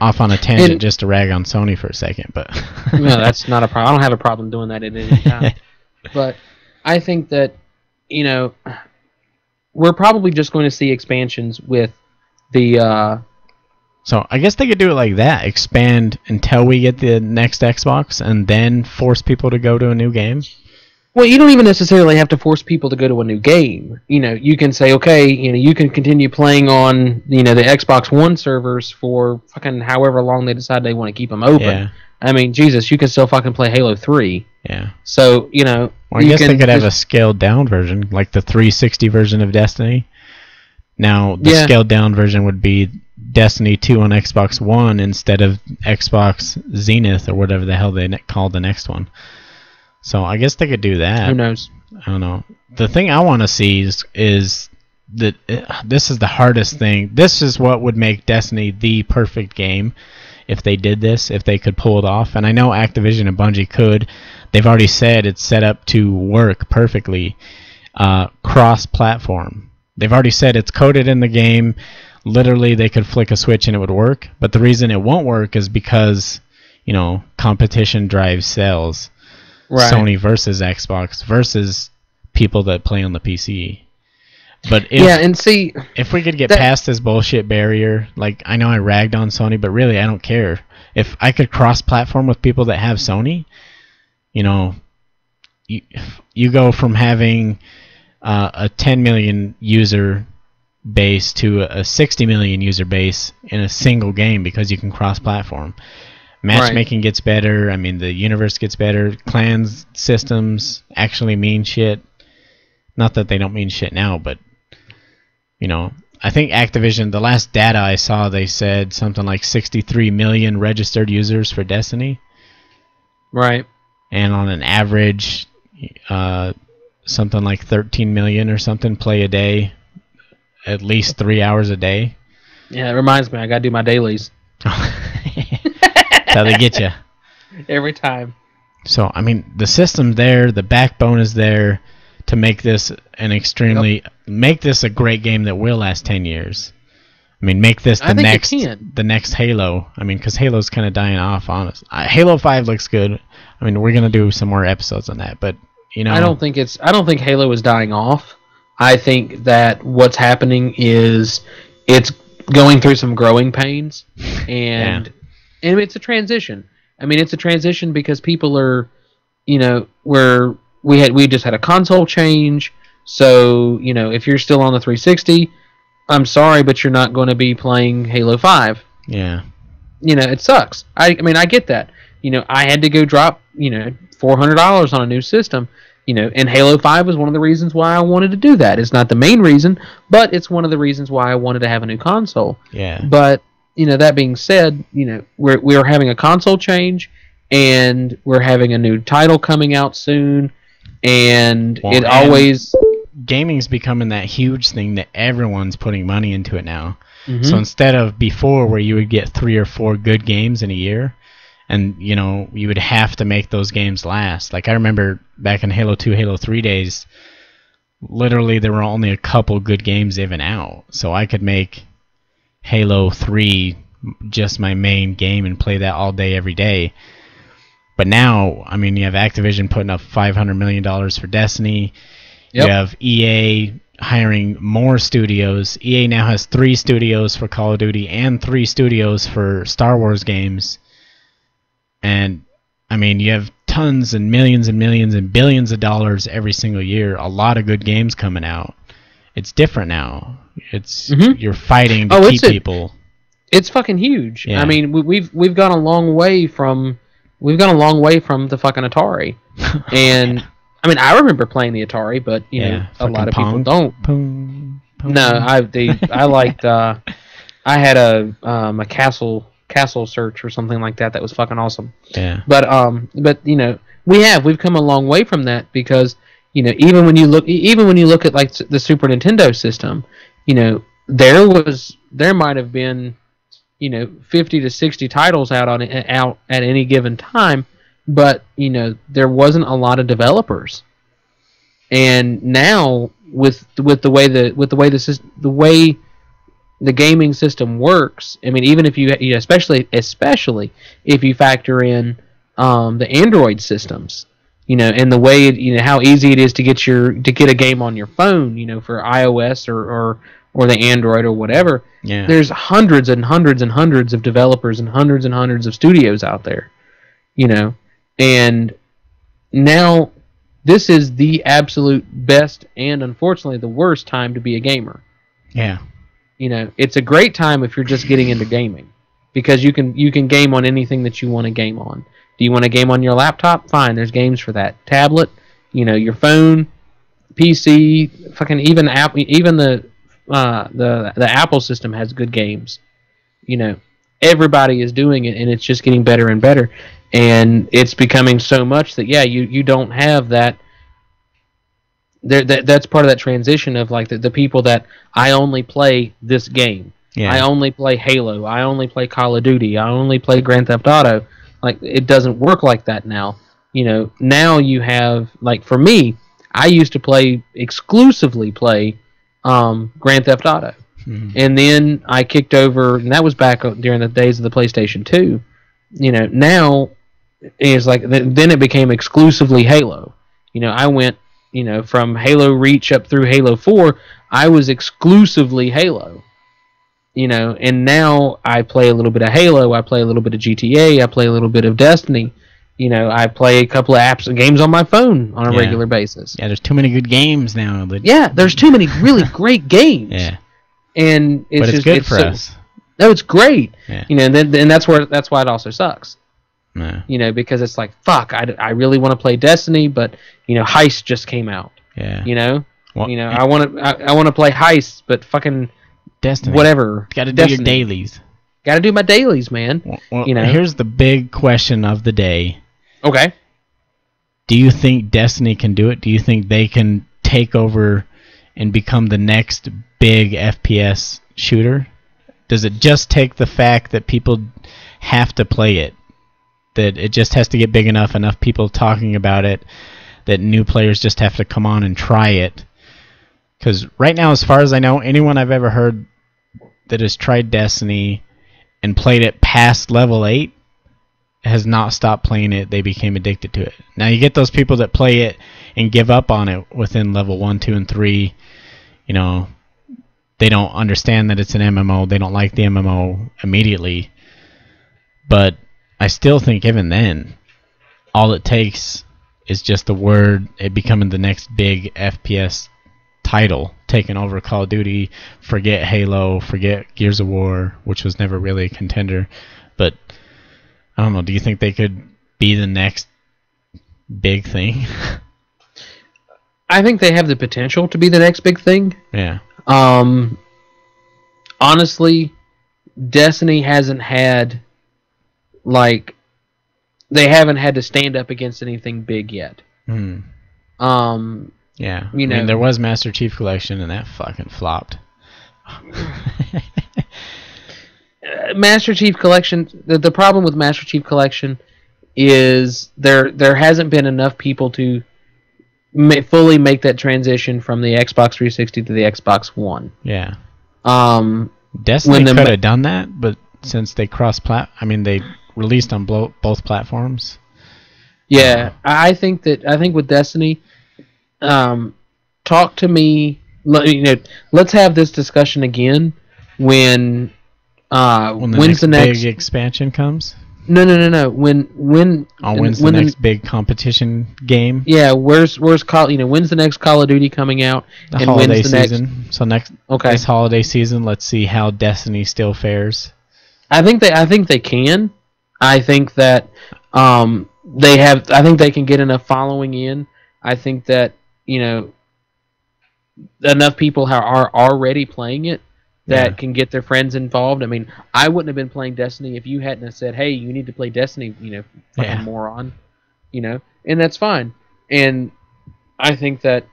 off on a tangent just to rag on Sony for a second, but no, that's not a problem. I don't have a problem doing that at any time. But I think that we're probably just going to see expansions with the. So I guess they could do it like that: expand until we get the next Xbox, and then force people to go to a new game. Well, you don't even necessarily have to force people to go to a new game. You can say, okay, you can continue playing on, the Xbox One servers for fucking however long they decide they want to keep them open. Yeah. I mean, Jesus, you can still fucking play Halo 3. Yeah. So, Well, Well, I guess they could have a scaled down version, like the 360 version of Destiny. Now, the scaled down version would be Destiny 2 on Xbox One instead of Xbox Zenith or whatever the hell they call the next one. So I guess they could do that. Who knows? I don't know. The thing I want to see is that this is the hardest thing. This is what would make Destiny the perfect game if they did this, if they could pull it off. And I know Activision and Bungie could. They've already said it's set up to work perfectly. Cross-platform. They've already said it's coded in the game. Literally, they could flick a switch and it would work. But the reason it won't work is because, competition drives sales. Right. Sony versus Xbox versus people that play on the PC. But if we could get past this bullshit barrier, like I know I ragged on Sony, but really I don't care. If I could cross-platform with people that have Sony, you go from having a 10 million user base to a 60 million user base in a single game because you can cross-platform. Matchmaking gets better. I mean, the universe gets better. Clans systems actually mean shit. Not that they don't mean shit now, but I think Activision, the last data I saw, they said something like 63 million registered users for Destiny. Right. And on an average, something like 13 million or something play a day, at least 3 hours a day. Yeah, it reminds me, I gotta do my dailies. That's how they get you. Every time. So, I mean, the system's there, the backbone is there to make this make this a great game that will last 10 years. I mean, make this the next Halo. I mean, because Halo's kind of dying off, honest. Halo 5 looks good. I mean, we're gonna do some more episodes on that, but I don't think Halo is dying off. I think that what's happening is it's going through some growing pains, and it's a transition. I mean, it's a transition because people are, we just had a console change, so if you're still on the 360, I'm sorry, but you're not going to be playing Halo 5. Yeah. It sucks. I mean, I get that. I had to go drop $400 on a new system. And Halo 5 was one of the reasons why I wanted to do that. It's not the main reason, but it's one of the reasons why I wanted to have a new console. Yeah. But, that being said, we're having a console change, and we're having a new title coming out soon, and gaming's becoming that huge thing that everyone's putting money into it now. Mm-hmm. So instead of before where you would get 3 or 4 good games in a year, and you would have to make those games last. Like I remember back in Halo 2, Halo 3 days, literally there were only a couple good games even out. So I could make Halo 3 just my main game and play that all day every day. But now, I mean, you have Activision putting up $500 million for Destiny. Yep. You have EA hiring more studios. EA now has 3 studios for Call of Duty and 3 studios for Star Wars games. And, I mean, you have tons and millions and billions of dollars every single year. A lot of good games coming out. It's different now. It's you're fighting to keep people. It's fucking huge. Yeah. I mean, we've gone a long way from the fucking Atari. And I mean, I remember playing the Atari, but a lot of people don't. Pong. No, I liked. I had a Castle Search or something like that was fucking awesome. Yeah. But we've come a long way from that because even when you look at like the Super Nintendo system, there might have been 50 to 60 titles out at any given time, but there wasn't a lot of developers. And now with the way the gaming system works, I mean, even if you especially if you factor in the Android systems, and the way how easy it is to get a game on your phone, for iOS or the Android or whatever. Yeah. There's hundreds and hundreds and hundreds of developers and hundreds of studios out there, and now this is the absolute best and unfortunately the worst time to be a gamer. Yeah. It's a great time if you're just getting into gaming because you can game on anything that you want to game on. Do you want to game on your laptop? Fine, there's games for that. Tablet, your phone, PC, fucking even the Apple system has good games. Everybody is doing it, and it's just getting better and better, and it's becoming so much that you don't have that. That's part of that transition of like the people that I only play this game. Yeah. I only play Halo. I only play Call of Duty. I only play Grand Theft Auto. Like, it doesn't work like that now. Now you have, like, for me, I used to exclusively play Grand Theft Auto. Mm-hmm. And then I kicked over, and that was back during the days of the PlayStation 2. Now it's like, then it became exclusively Halo. I went, from Halo Reach up through Halo 4, I was exclusively Halo. And now I play a little bit of Halo, I play a little bit of GTA, I play a little bit of Destiny. I play a couple of apps and games on my phone on a regular basis. Yeah, there's too many good games now. There's too many really great games. Yeah. And it's good for us. No, it's great. Yeah. And then that's why it also sucks. Yeah. Because it's like, fuck, I really want to play Destiny, but Heist just came out. Yeah. Well, I want to play Heist, but fucking Destiny. Whatever. Got to do your dailies. Got to do my dailies, man. Well, here's the big question of the day. Okay. Do you think Destiny can do it? Do you think they can take over and become the next big FPS shooter? Does it just take the fact that people have to play it? That it just has to get big enough people talking about it, that new players just have to come on and try it? Because right now, as far as I know, anyone I've ever heard that has tried Destiny and played it past level 8 has not stopped playing it. They became addicted to it. Now you get those people that play it and give up on it within level 1, 2, and 3. They don't understand that it's an MMO. They don't like the MMO immediately. But I still think even then, all it takes is just the word, it becoming the next big FPS title, taking over Call of Duty. Forget Halo, forget Gears of War, which was never really a contender. But I don't know, do you think they could be the next big thing? I think they have the potential to be the next big thing. Yeah. Honestly, Destiny hasn't had, like, they haven't had to stand up against anything big yet. Yeah. I mean, there was Master Chief Collection, and that fucking flopped. Master Chief Collection, the problem with Master Chief Collection is there hasn't been enough people to fully make that transition from the Xbox 360 to the Xbox One. Yeah. Destiny could have done that, but since they they released on both platforms. Yeah, I think with Destiny, talk to me. Let's have this discussion again when's the next big expansion comes. No. When's the next big competition game? Yeah, when's the next Call of Duty coming out? The holiday season. So this holiday season, let's see how Destiny still fares. I think they can. I think that they have. I think they can get enough following in. I think that enough people are already playing it that can get their friends involved. I mean, I wouldn't have been playing Destiny if you hadn't have said, "Hey, you need to play Destiny," fucking moron, and that's fine. And I think that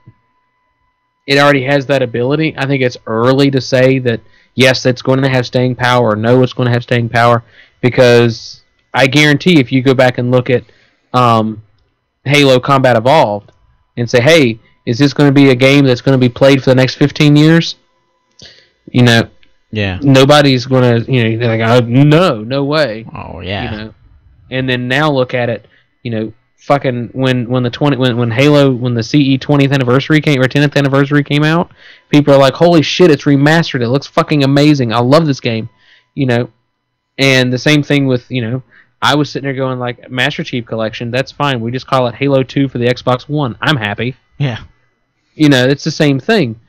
it already has that ability. I think it's early to say that yes, it's going to have staying power, or no, it's going to have staying power, because I guarantee if you go back and look at Halo Combat Evolved and say, "Hey, is this going to be a game that's going to be played for the next 15 years?" Nobody's going to, they're like, "Oh, no way." Oh yeah. And then now look at it, fucking when Halo, when the CE 20th anniversary came, or 10th anniversary came out, people are like, "Holy shit, it's remastered. It looks fucking amazing. I love this game." And the same thing with, I was sitting there going like, Master Chief Collection, that's fine. We just call it Halo 2 for the Xbox One. I'm happy. Yeah. It's the same thing.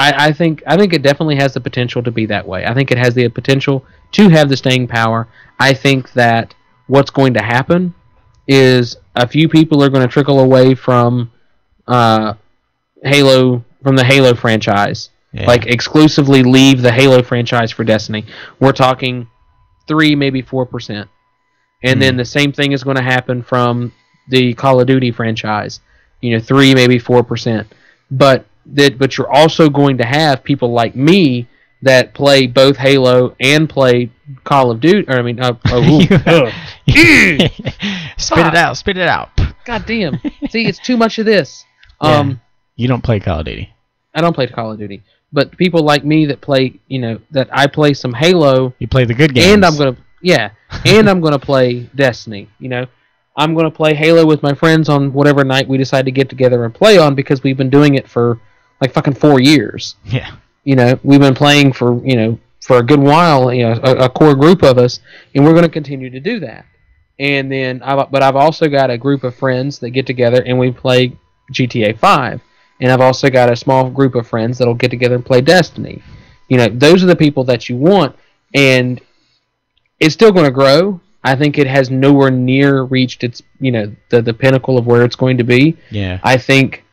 I think it definitely has the potential to be that way. I think it has the potential to have the staying power. I think that what's going to happen is a few people are going to trickle away from Halo, from the Halo franchise. Yeah. Like, exclusively leave the Halo franchise for Destiny. We're talking 3, maybe 4%. And then the same thing is going to happen from the Call of Duty franchise. 3, maybe 4%. But you're also going to have people like me that play both Halo and play Call of Duty. Or, I mean, spit it out. God damn. See, it's too much of this. You don't play Call of Duty. I don't play Call of Duty. But people like me that play, that I play some Halo. You play the good games. And I'm going to play Destiny. I'm going to play Halo with my friends on whatever night we decide to get together and play on, because we've been doing it for like fucking 4 years. Yeah. We've been playing for a good while, a core group of us, and we're going to continue to do that. And then, I've also got a group of friends that get together and we play GTA 5. And I've also got a small group of friends that'll get together and play Destiny. Those are the people that you want, and it's still going to grow. I think it has nowhere near reached its, the pinnacle of where it's going to be. Yeah. I think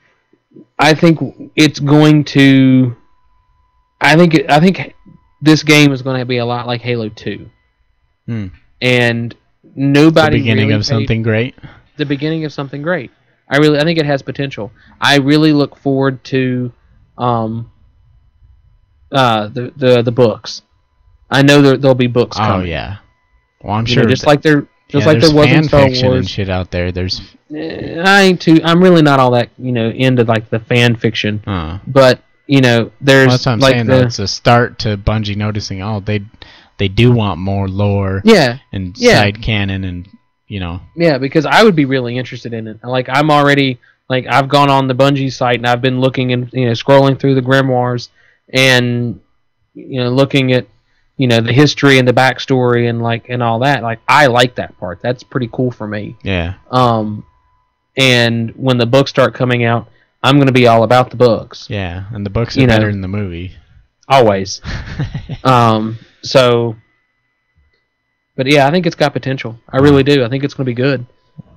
it's going to. I think this game is going to be a lot like Halo 2. And nobody. The beginning of something great. The beginning of something great. I think it has potential. I really look forward to the books. I know there'll be books coming. Oh yeah. Well, I'm sure. Just like there was in Star Wars and shit out there. There's. I'm really not all that into like the fan fiction. But there's. Well, that's what I'm saying. It's a start to Bungie noticing. Oh, they do want more lore. Yeah. And side canon and. Yeah, because I would be really interested in it. Like, I'm already, like, I've gone on the Bungie site and I've been looking and, scrolling through the grimoires and, looking at, the history and the backstory and all that. Like, I like that part. That's pretty cool for me. Yeah. And when the books start coming out, I'm going to be all about the books. Yeah, and the books are better than the movie. Always. But yeah, I think it's got potential. I really do. I think it's going to be good.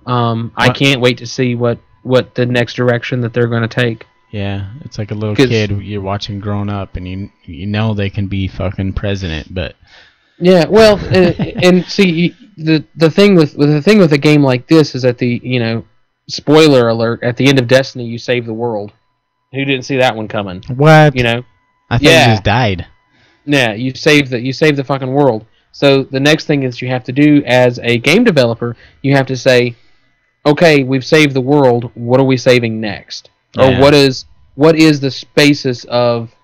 I can't wait to see what the next direction that they're going to take. Yeah, it's like a little kid you're watching growing up, and you know they can be fucking president, but yeah, well, and see the thing with a game like this is that the spoiler alert, at the end of Destiny you save the world. Who didn't see that one coming? What? I thought you just died. Yeah, you save the fucking world. So the next thing is you have to do as a game developer, you have to say, okay, we've saved the world. What are we saving next? Yeah. Or what is the basis of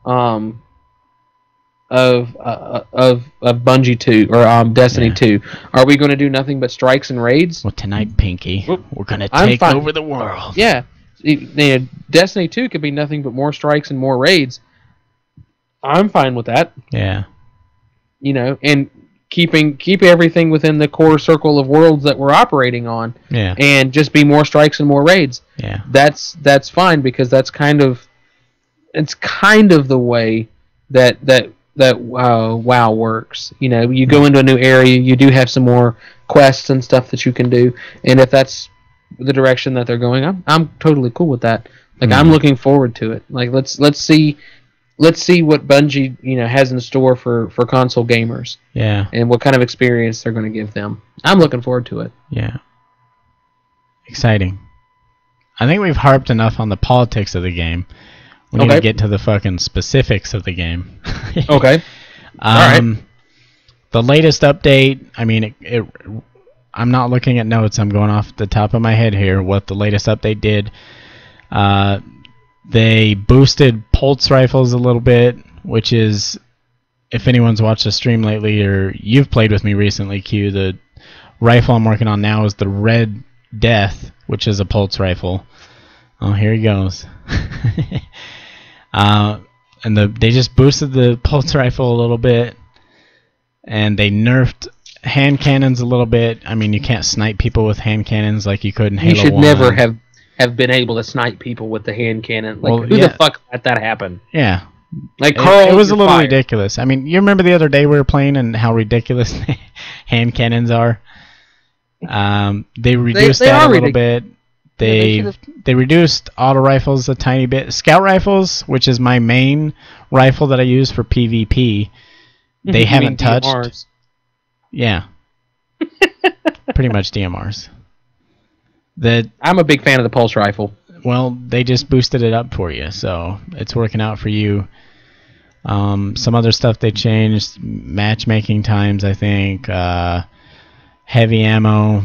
Bungie 2 or Destiny 2? Are we going to do nothing but strikes and raids? Well, tonight, Pinky, we're going to take over the world. Yeah, Destiny 2 could be nothing but more strikes and more raids. I'm fine with that. Yeah. And keep everything within the core circle of worlds that we're operating on. Yeah. And just be more strikes and more raids. Yeah. That's fine, because that's kind of the way that WoW works. You go into a new area, you do have some more quests and stuff that you can do, and if that's the direction that they're going, I'm totally cool with that. Like, I'm looking forward to it. Like, let's see what Bungie, has in store for console gamers. Yeah. And what kind of experience they're going to give them. I'm looking forward to it. Yeah. Exciting. I think we've harped enough on the politics of the game. We need to get to the fucking specifics of the game. Okay. All right. The latest update, I mean, I'm not looking at notes. I'm going off the top of my head here what the latest update did. They boosted pulse rifles a little bit, which is, if anyone's watched the stream lately or you've played with me recently, Q, the rifle I'm working on now is the Red Death, which is a pulse rifle. Oh, here he goes. And they just boosted the pulse rifle a little bit, and they nerfed hand cannons a little bit. I mean, you can't snipe people with hand cannons like you could in Halo 1. You should never have been able to snipe people with the hand cannon. Like, who the fuck let that happen? Yeah. Like, Carl, it was a little ridiculous. I mean, you remember the other day we were playing and how ridiculous hand cannons are? They reduced that a little bit. Yeah, They reduced auto rifles a tiny bit. Scout rifles, which is my main rifle that I use for PvP, they haven't touched. DMRs. Yeah. Pretty much DMRs. I'm a big fan of the pulse rifle. Well, they just boosted it up for you, so it's working out for you. Some other stuff they changed, matchmaking times, I think. Heavy ammo.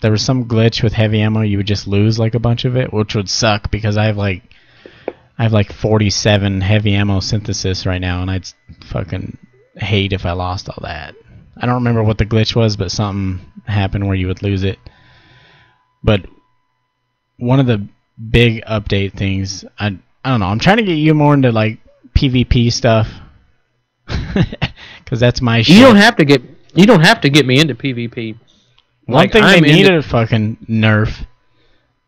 There was some glitch with heavy ammo. You would just lose like a bunch of it, which would suck because I have like 47 heavy ammo synthesis right now, and I'd fucking hate if I lost all that. I don't remember what the glitch was, but something happened where you would lose it. But one of the big update things, I don't know. I'm trying to get you more into like PvP stuff because that's my shit. You don't have to get me into PvP. One thing they needed a fucking nerf,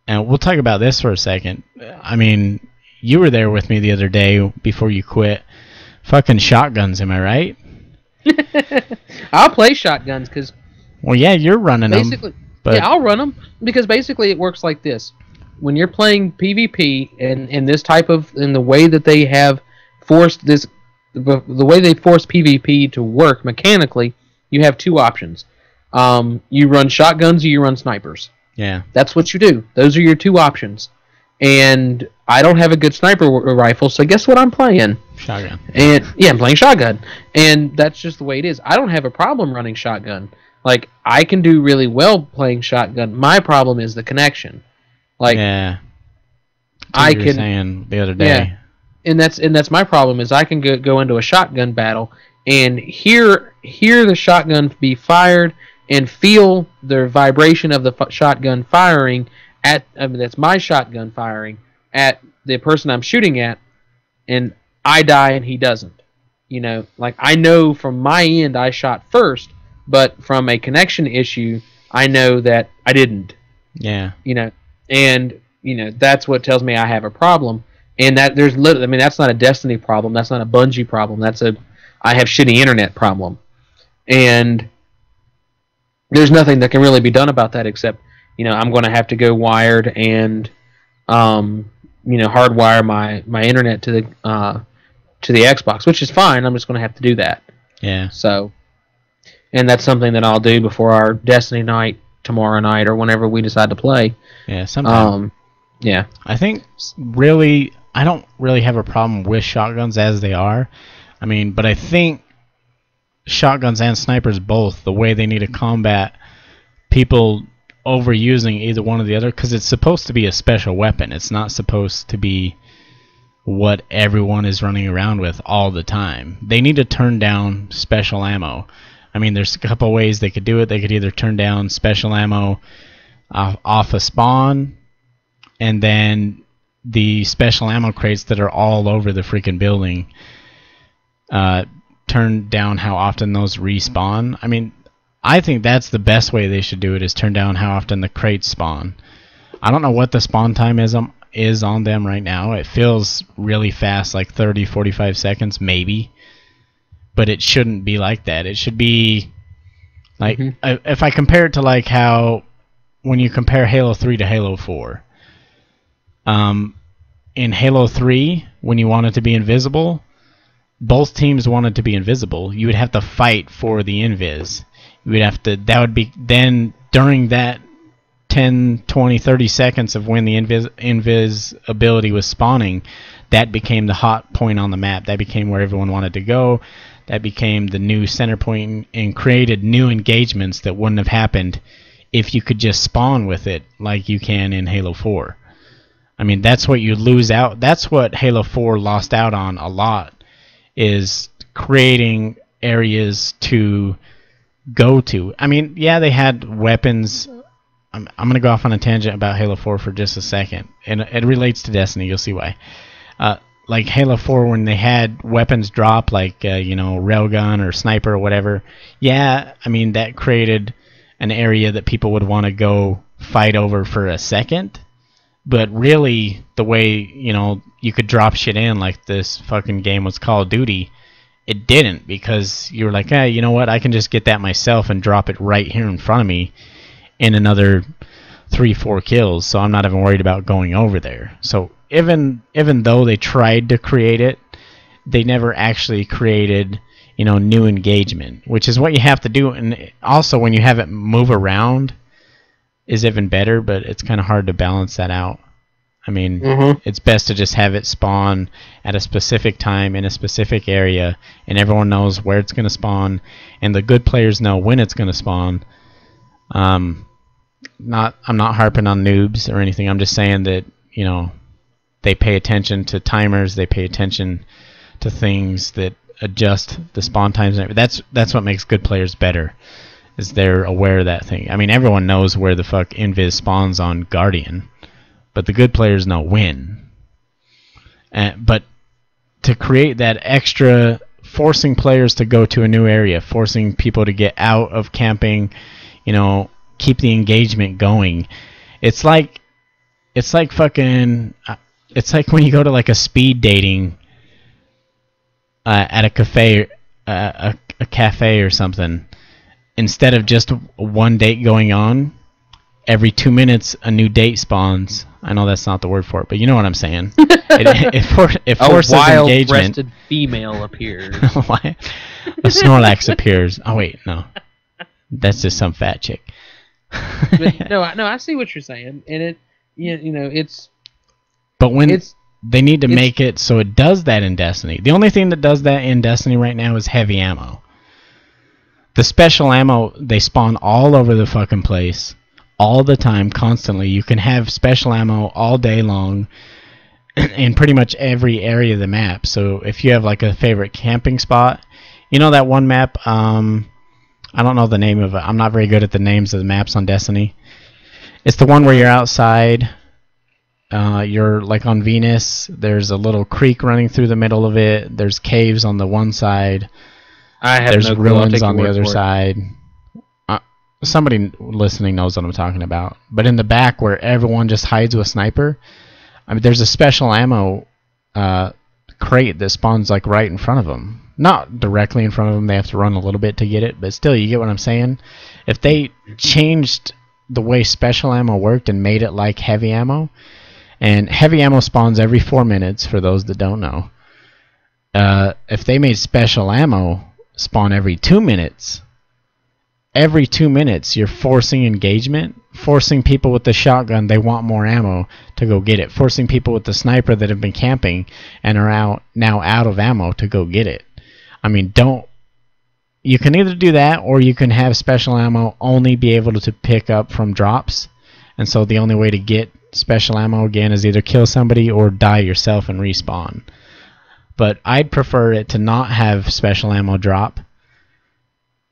and we'll talk about this for a second. I mean, you were there with me the other day before you quit. Fucking shotguns, am I right? I'll play shotguns because. Well, yeah, you're running them. But yeah, I'll run them because basically it works like this: when you're playing PvP and in this type of in the way that they have forced this, the way they force PvP to work mechanically, you have two options. You run shotguns or you run snipers. Yeah, that's what you do. Those are your two options. And I don't have a good sniper rifle, so guess what I'm playing? Shotgun. And yeah, I'm playing shotgun, and that's just the way it is. I don't have a problem running shotgun. Like, I can do really well playing shotgun. My problem is the connection. Like, yeah, I can. Saying the other day. Yeah, and that's my problem is I can go into a shotgun battle and hear the shotgun be fired and feel the vibration of the shotgun firing at. I mean, that's my shotgun firing at the person I'm shooting at, and I die and he doesn't. You know, like I know from my end I shot first. But from a connection issue, I know that I didn't. Yeah. You know, and you know that's what tells me I have a problem. And that there's literally, I mean, that's not a Destiny problem. That's not a Bungie problem. That's I have shitty internet problem. And there's nothing that can really be done about that except, you know, I'm going to have to go wired and, you know, hardwire my internet to the Xbox, which is fine. I'm just going to have to do that. Yeah. So. And that's something that I'll do before our Destiny night tomorrow night or whenever we decide to play. Yeah, sometime. Yeah. I think really, I don't really have a problem with shotguns as they are. I mean, but I think shotguns and snipers both, the way they need to combat people overusing either one or the other, because it's supposed to be a special weapon. It's not supposed to be what everyone is running around with all the time. They need to turn down special ammo. I mean, there's a couple ways they could do it. They could either turn down special ammo off a spawn, and then the special ammo crates that are all over the freaking building, turn down how often those respawn. I mean, I think that's the best way they should do it, is turn down how often the crates spawn. I don't know what the spawn time is on them right now. It feels really fast, like 30, 45 seconds, maybe. But it shouldn't be like that. It should be like, if I compare it to like how when you compare Halo 3 to Halo 4, in Halo 3, when you wanted to be invisible, both teams wanted to be invisible. You would have to fight for the invis. You would have to, that would be, then during that 10, 20, 30 seconds of when the invis ability was spawning, that became the hot point on the map. That became where everyone wanted to go. That became the new center point and created new engagements that wouldn't have happened if you could just spawn with it like you can in Halo 4. I mean, that's what you lose out. That's what Halo 4 lost out on a lot, is creating areas to go to. I mean, yeah, they had weapons. I'm going to go off on a tangent about Halo 4 for just a second, and it relates to Destiny. You'll see why. Like Halo 4, when they had weapons drop, like, you know, railgun or sniper or whatever, yeah, I mean, that created an area that people would want to go fight over for a second. But really, the way, you know, you could drop shit in, like this fucking game was Call of Duty, it didn't, because you were like, you know what, I can just get that myself and drop it right here in front of me in another 3-4 kills, so I'm not even worried about going over there. So even though they tried to create it, they never actually created, new engagement, which is what you have to do. And also, when you have it move around is even better, but it's kind of hard to balance that out. I mean, it's best to just have it spawn at a specific time in a specific area, and everyone knows where it's going to spawn, and the good players know when it's going to spawn. I'm not harping on noobs or anything. I'm just saying that, they pay attention to timers, they pay attention to things that adjust the spawn times. That's what makes good players better, is they're aware of that thing. I mean, everyone knows where the fuck Invis spawns on Guardian, but the good players know when. But to create that extra, forcing players to go to a new area, forcing people to get out of camping, keep the engagement going. It's like fucking. It's like when you go to like a speed dating at a cafe, a cafe or something. Instead of just one date going on, every 2 minutes a new date spawns. I know that's not the word for it, but you know what I'm saying. It forces a wild engagement. breasted female appears. A Snorlax appears. Oh wait, no, that's just some fat chick. But, no, I see what you're saying, and it's. But when they need to make it so it does that in Destiny. The only thing that does that in Destiny right now is heavy ammo. The special ammo, they spawn all over the fucking place, all the time, constantly. You can have special ammo all day long in pretty much every area of the map. So if you have like a favorite camping spot, that one map, I don't know the name of it. I'm not very good at the names of the maps on Destiny. It's the one where you're outside. You're like on Venus. There's a little creek running through the middle of it. There's caves on the one side. There's ruins on the other side. Somebody listening knows what I'm talking about. But in the back, where everyone just hides with a sniper, there's a special ammo crate that spawns like right in front of them. Not directly in front of them. They have to run a little bit to get it. But still, you get what I'm saying? If they changed the way special ammo worked and made it like heavy ammo, and heavy ammo spawns every 4 minutes, for those that don't know. If they made special ammo spawn every 2 minutes, you're forcing engagement, forcing people with the shotgun, they want more ammo to go get it, forcing people with the sniper that have been camping and are now out of ammo to go get it. I mean, you can either do that, or you can have special ammo only be able to pick up from drops, and so the only way to get special ammo again is either kill somebody or die yourself and respawn. But I'd prefer it to not have special ammo drop,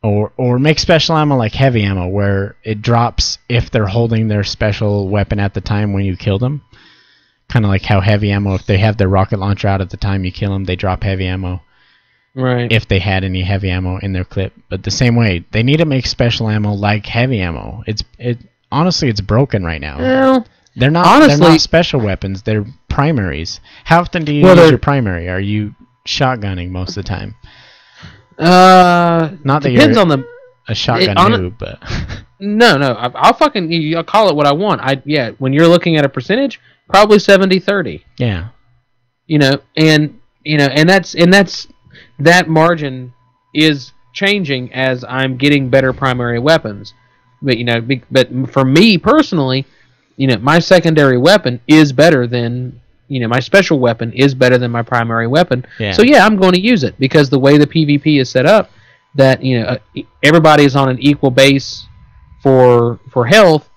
or make special ammo like heavy ammo, where it drops if they're holding their special weapon at the time when you kill them. Kind of like how heavy ammo, if they have their rocket launcher out at the time you kill them, they drop heavy ammo. Right. If they had any heavy ammo in their clip. But the same way, they need to make special ammo like heavy ammo. Honestly, it's broken right now. Well, they're not special weapons. They're primaries. How often do you use your primary? Are you shotgunning most of the time? Not that depends you're on a shotgun noob, but no. I'll call it what I want. When you're looking at a percentage, probably 70-30. Yeah. And that margin is changing as I'm getting better primary weapons. But for me personally, my secondary weapon is better than, my special weapon is better than my primary weapon. Yeah. So I'm going to use it, because the way the PvP is set up, that everybody's on an equal base for health,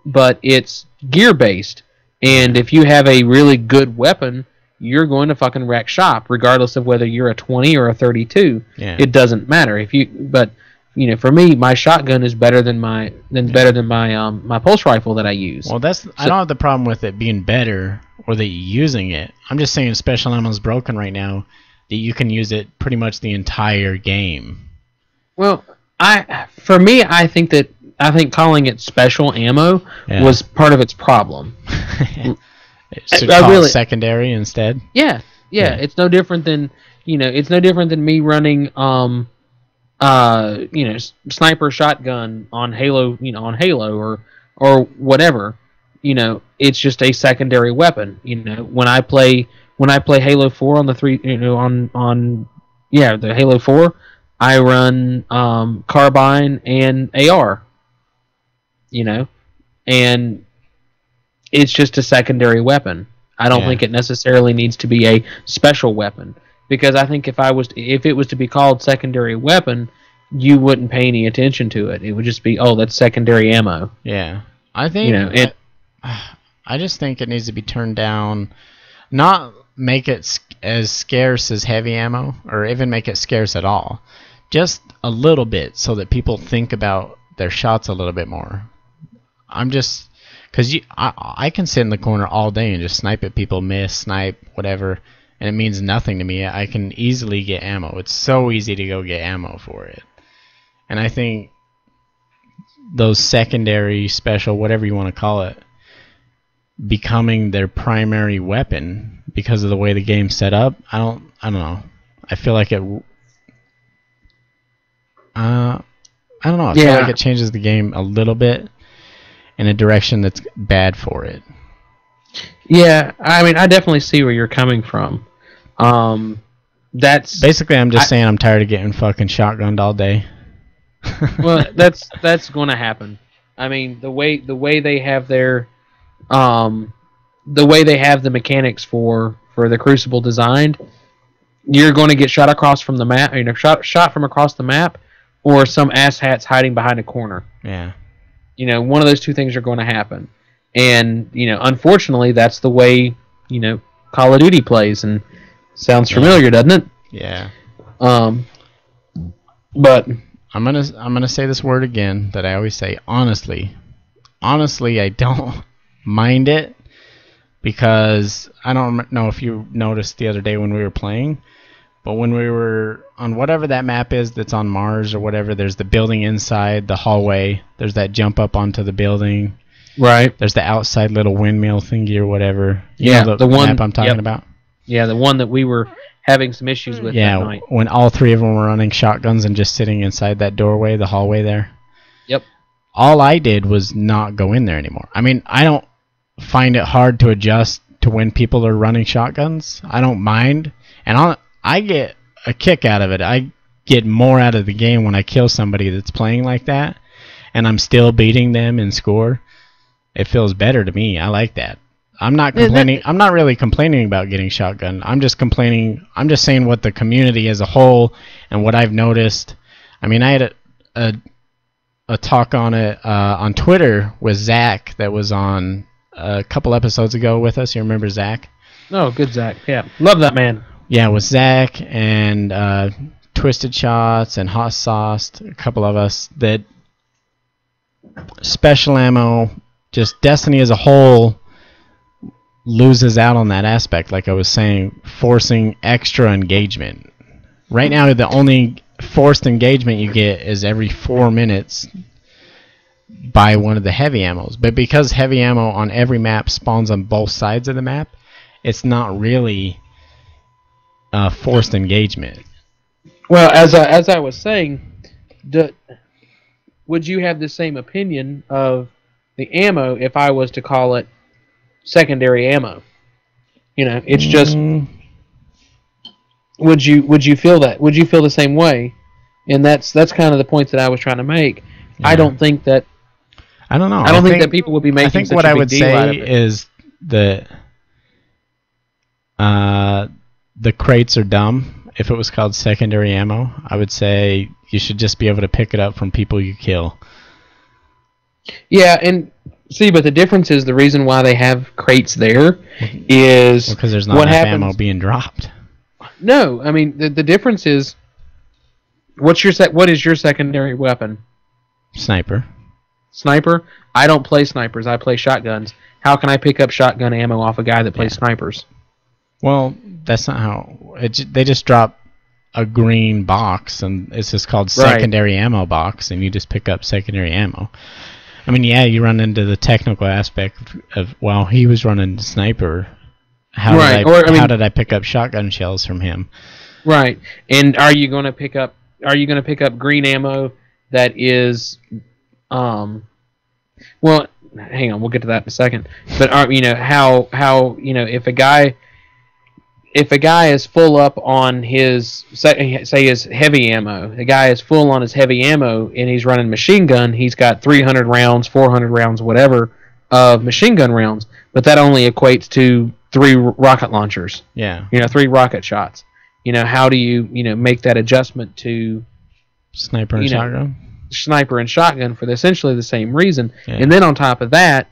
but it's gear based. And if you have a really good weapon, you're going to fucking wreck shop, regardless of whether you're a 20 or a 32. Yeah. It doesn't matter. For me, my shotgun is better than my my pulse rifle that I use. Well, I don't have the problem with it being better or that you're using it. I'm just saying special ammo is broken right now, that you can use it pretty much the entire game. Well, I think calling it special ammo was part of its problem. Should call it secondary instead? Yeah. It's no different than, it's no different than me running sniper shotgun on Halo, or whatever. It's just a secondary weapon. When I play Halo 4 on the three, the Halo 4, I run carbine and AR. And it's just a secondary weapon. I don't think it necessarily needs to be a special weapon, because I think if it was to be called secondary weapon, you wouldn't pay any attention to it. It would just be, oh, that's secondary ammo. Yeah, I think I just think it needs to be turned down. Not make it as scarce as heavy ammo, or even make it scarce at all. Just a little bit, so that people think about their shots a little bit more. Because I can sit in the corner all day and just snipe at people, snipe, whatever, and it means nothing to me. I can easily get ammo. It's so easy to go get ammo for it. And I think those secondary, special, whatever you want to call it, becoming their primary weapon because of the way the game's set up, I don't know. I feel like it... I don't know. I feel like it changes the game a little bit in a direction that's bad for it. Yeah, I mean, I definitely see where you're coming from. That's basically, I'm just saying I'm tired of getting fucking shotgunned all day. Well, that's going to happen. I mean, the way they have their the way they have the mechanics for the Crucible designed, you're going to get shot across from the map, shot from across the map, or some asshat's hiding behind a corner. Yeah. One of those two things are going to happen. And, unfortunately, that's the way, Call of Duty plays. And sounds familiar, doesn't it? Yeah. But I'm gonna say this word again that I always say. Honestly, I don't mind it, because I don't know if you noticed the other day when we were playing, but when we were on whatever that map is that's on Mars or whatever, there's the building inside, the hallway, there's that jump up onto the building. Right. There's the outside little windmill thingy or whatever. You know the one map I'm talking about? Yeah, the one that we were having some issues with that night. When all three of them were running shotguns and just sitting inside that doorway, the hallway there. Yep. All I did was not go in there anymore. I mean, I don't find it hard to adjust to when people are running shotguns. I don't mind. And I get a kick out of it. I get more out of the game when I kill somebody that's playing like that, and I'm still beating them in score. It feels better to me. I like that. I'm not complaining. I'm not really complaining about getting shotgun. I'm just complaining. I'm just saying what the community as a whole and what I've noticed. I mean, I had a talk on it on Twitter with Zach that was on a couple episodes ago with us. You remember Zach? Oh, good Zach. Yeah, love that man. Yeah, with Zach and Twisted Shots and Hot Sauce, a couple of us, that special ammo, just Destiny as a whole, loses out on that aspect, like I was saying, forcing extra engagement. Right now, the only forced engagement you get is every 4 minutes by one of the heavy ammos. But because heavy ammo on every map spawns on both sides of the map, it's not really forced engagement. Well, as I was saying, would you have the same opinion of the ammo if I was to call it secondary ammo? It's just. Would you feel that? Would you feel the same way? And that's kind of the point that I was trying to make. Yeah. I don't think that. I don't know. I don't think that people would be making. I think such what a I big would deal out of say it. is that the crates are dumb. If it was called secondary ammo, I would say you should just be able to pick it up from people you kill. Yeah, and see, but the difference is the reason why they have crates there is because there's not enough ammo being dropped. No, I mean the difference is what is your secondary weapon? Sniper. Sniper? I don't play snipers. I play shotguns. How can I pick up shotgun ammo off a guy that plays snipers? Well, that's not how they just drop a green box, and it's just called secondary ammo box, and you just pick up secondary ammo. I mean, yeah, you run into the technical aspect of, well, he was running sniper. How did I pick up shotgun shells from him? Right. And are you going to pick up green ammo that is well, hang on, we'll get to that in a second. But how if a guy is full up on his say his heavy ammo, the guy is full on his heavy ammo and he's running machine gun, he's got 300 rounds, 400 rounds, whatever of machine gun rounds, but that only equates to 3 rocket launchers. Yeah. 3 rocket shots. How do you make that adjustment to Sniper and shotgun? Sniper and shotgun for essentially the same reason. Yeah. And then on top of that,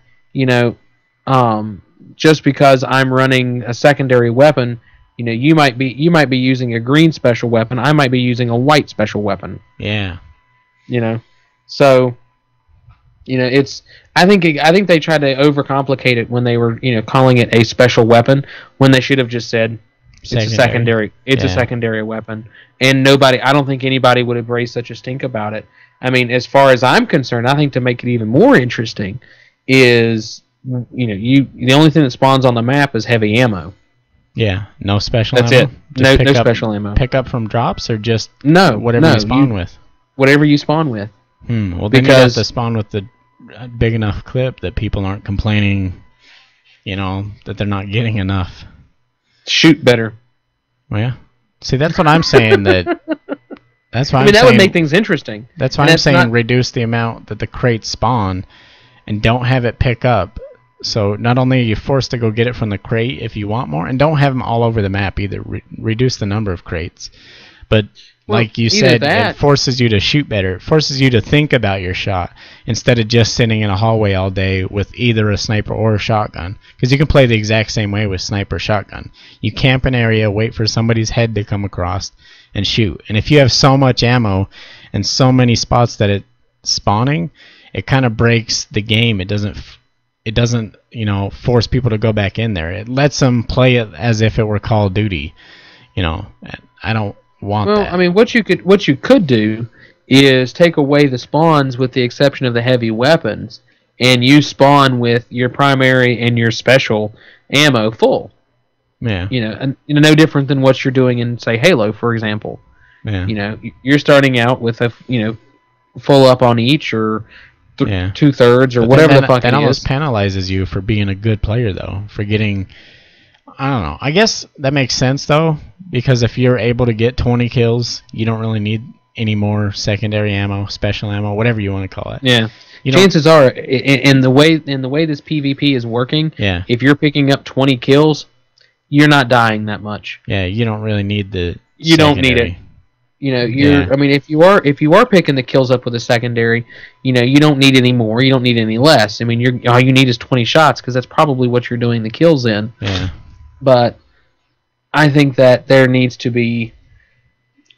just because I'm running a secondary weapon, you might be using a green special weapon, I might be using a white special weapon. Yeah. So it's I think they tried to overcomplicate it when they were calling it a special weapon when they should have just said it's a secondary weapon. And I don't think anybody would have raised such a stink about it. I mean, as far as I'm concerned, I think to make it even more interesting is the only thing that spawns on the map is heavy ammo. Yeah, no special That's ammo? That's it. No special ammo. Pick up from drops or just whatever you spawn with? Whatever you spawn with. Well, then you have to spawn with the big enough clip that people aren't complaining, that they're not getting enough. Shoot better. Well, yeah. See, that's what I'm saying. That's why that would make things interesting. That's why I'm saying reduce the amount that the crates spawn, and don't have it pick up. So not only are you forced to go get it from the crate if you want more, and don't have them all over the map either. Reduce the number of crates, but like you said, it forces you to shoot better. It forces you to think about your shot instead of just sitting in a hallway all day with either a sniper or a shotgun. Because you can play the exact same way with sniper shotgun. You camp an area, wait for somebody's head to come across, and shoot. And if you have so much ammo and so many spots that it's spawning, it kind of breaks the game. It doesn't force people to go back in there. It lets them play it as if it were Call of Duty. I don't want that. Well, I mean, what you could do is take away the spawns with the exception of the heavy weapons, and you spawn with your primary and your special ammo full. Yeah. And no different than what you're doing in, say, Halo, for example. Yeah. You're starting out with a full up on each or 2/3 or but whatever the fuck it is. That almost penalizes you for being a good player, though, for getting. I don't know. I guess that makes sense, though, because if you're able to get 20 kills, you don't really need any more secondary ammo, special ammo, whatever you want to call it. Yeah. Chances are, in the way this PvP is working, if you're picking up 20 kills, you're not dying that much. Yeah, you don't really need the. You don't need it. I mean, if you are picking the kills up with a secondary, you don't need any more. You don't need any less. I mean, all you need is 20 shots because that's probably what you're doing the kills in. Yeah. But I think that there needs to be.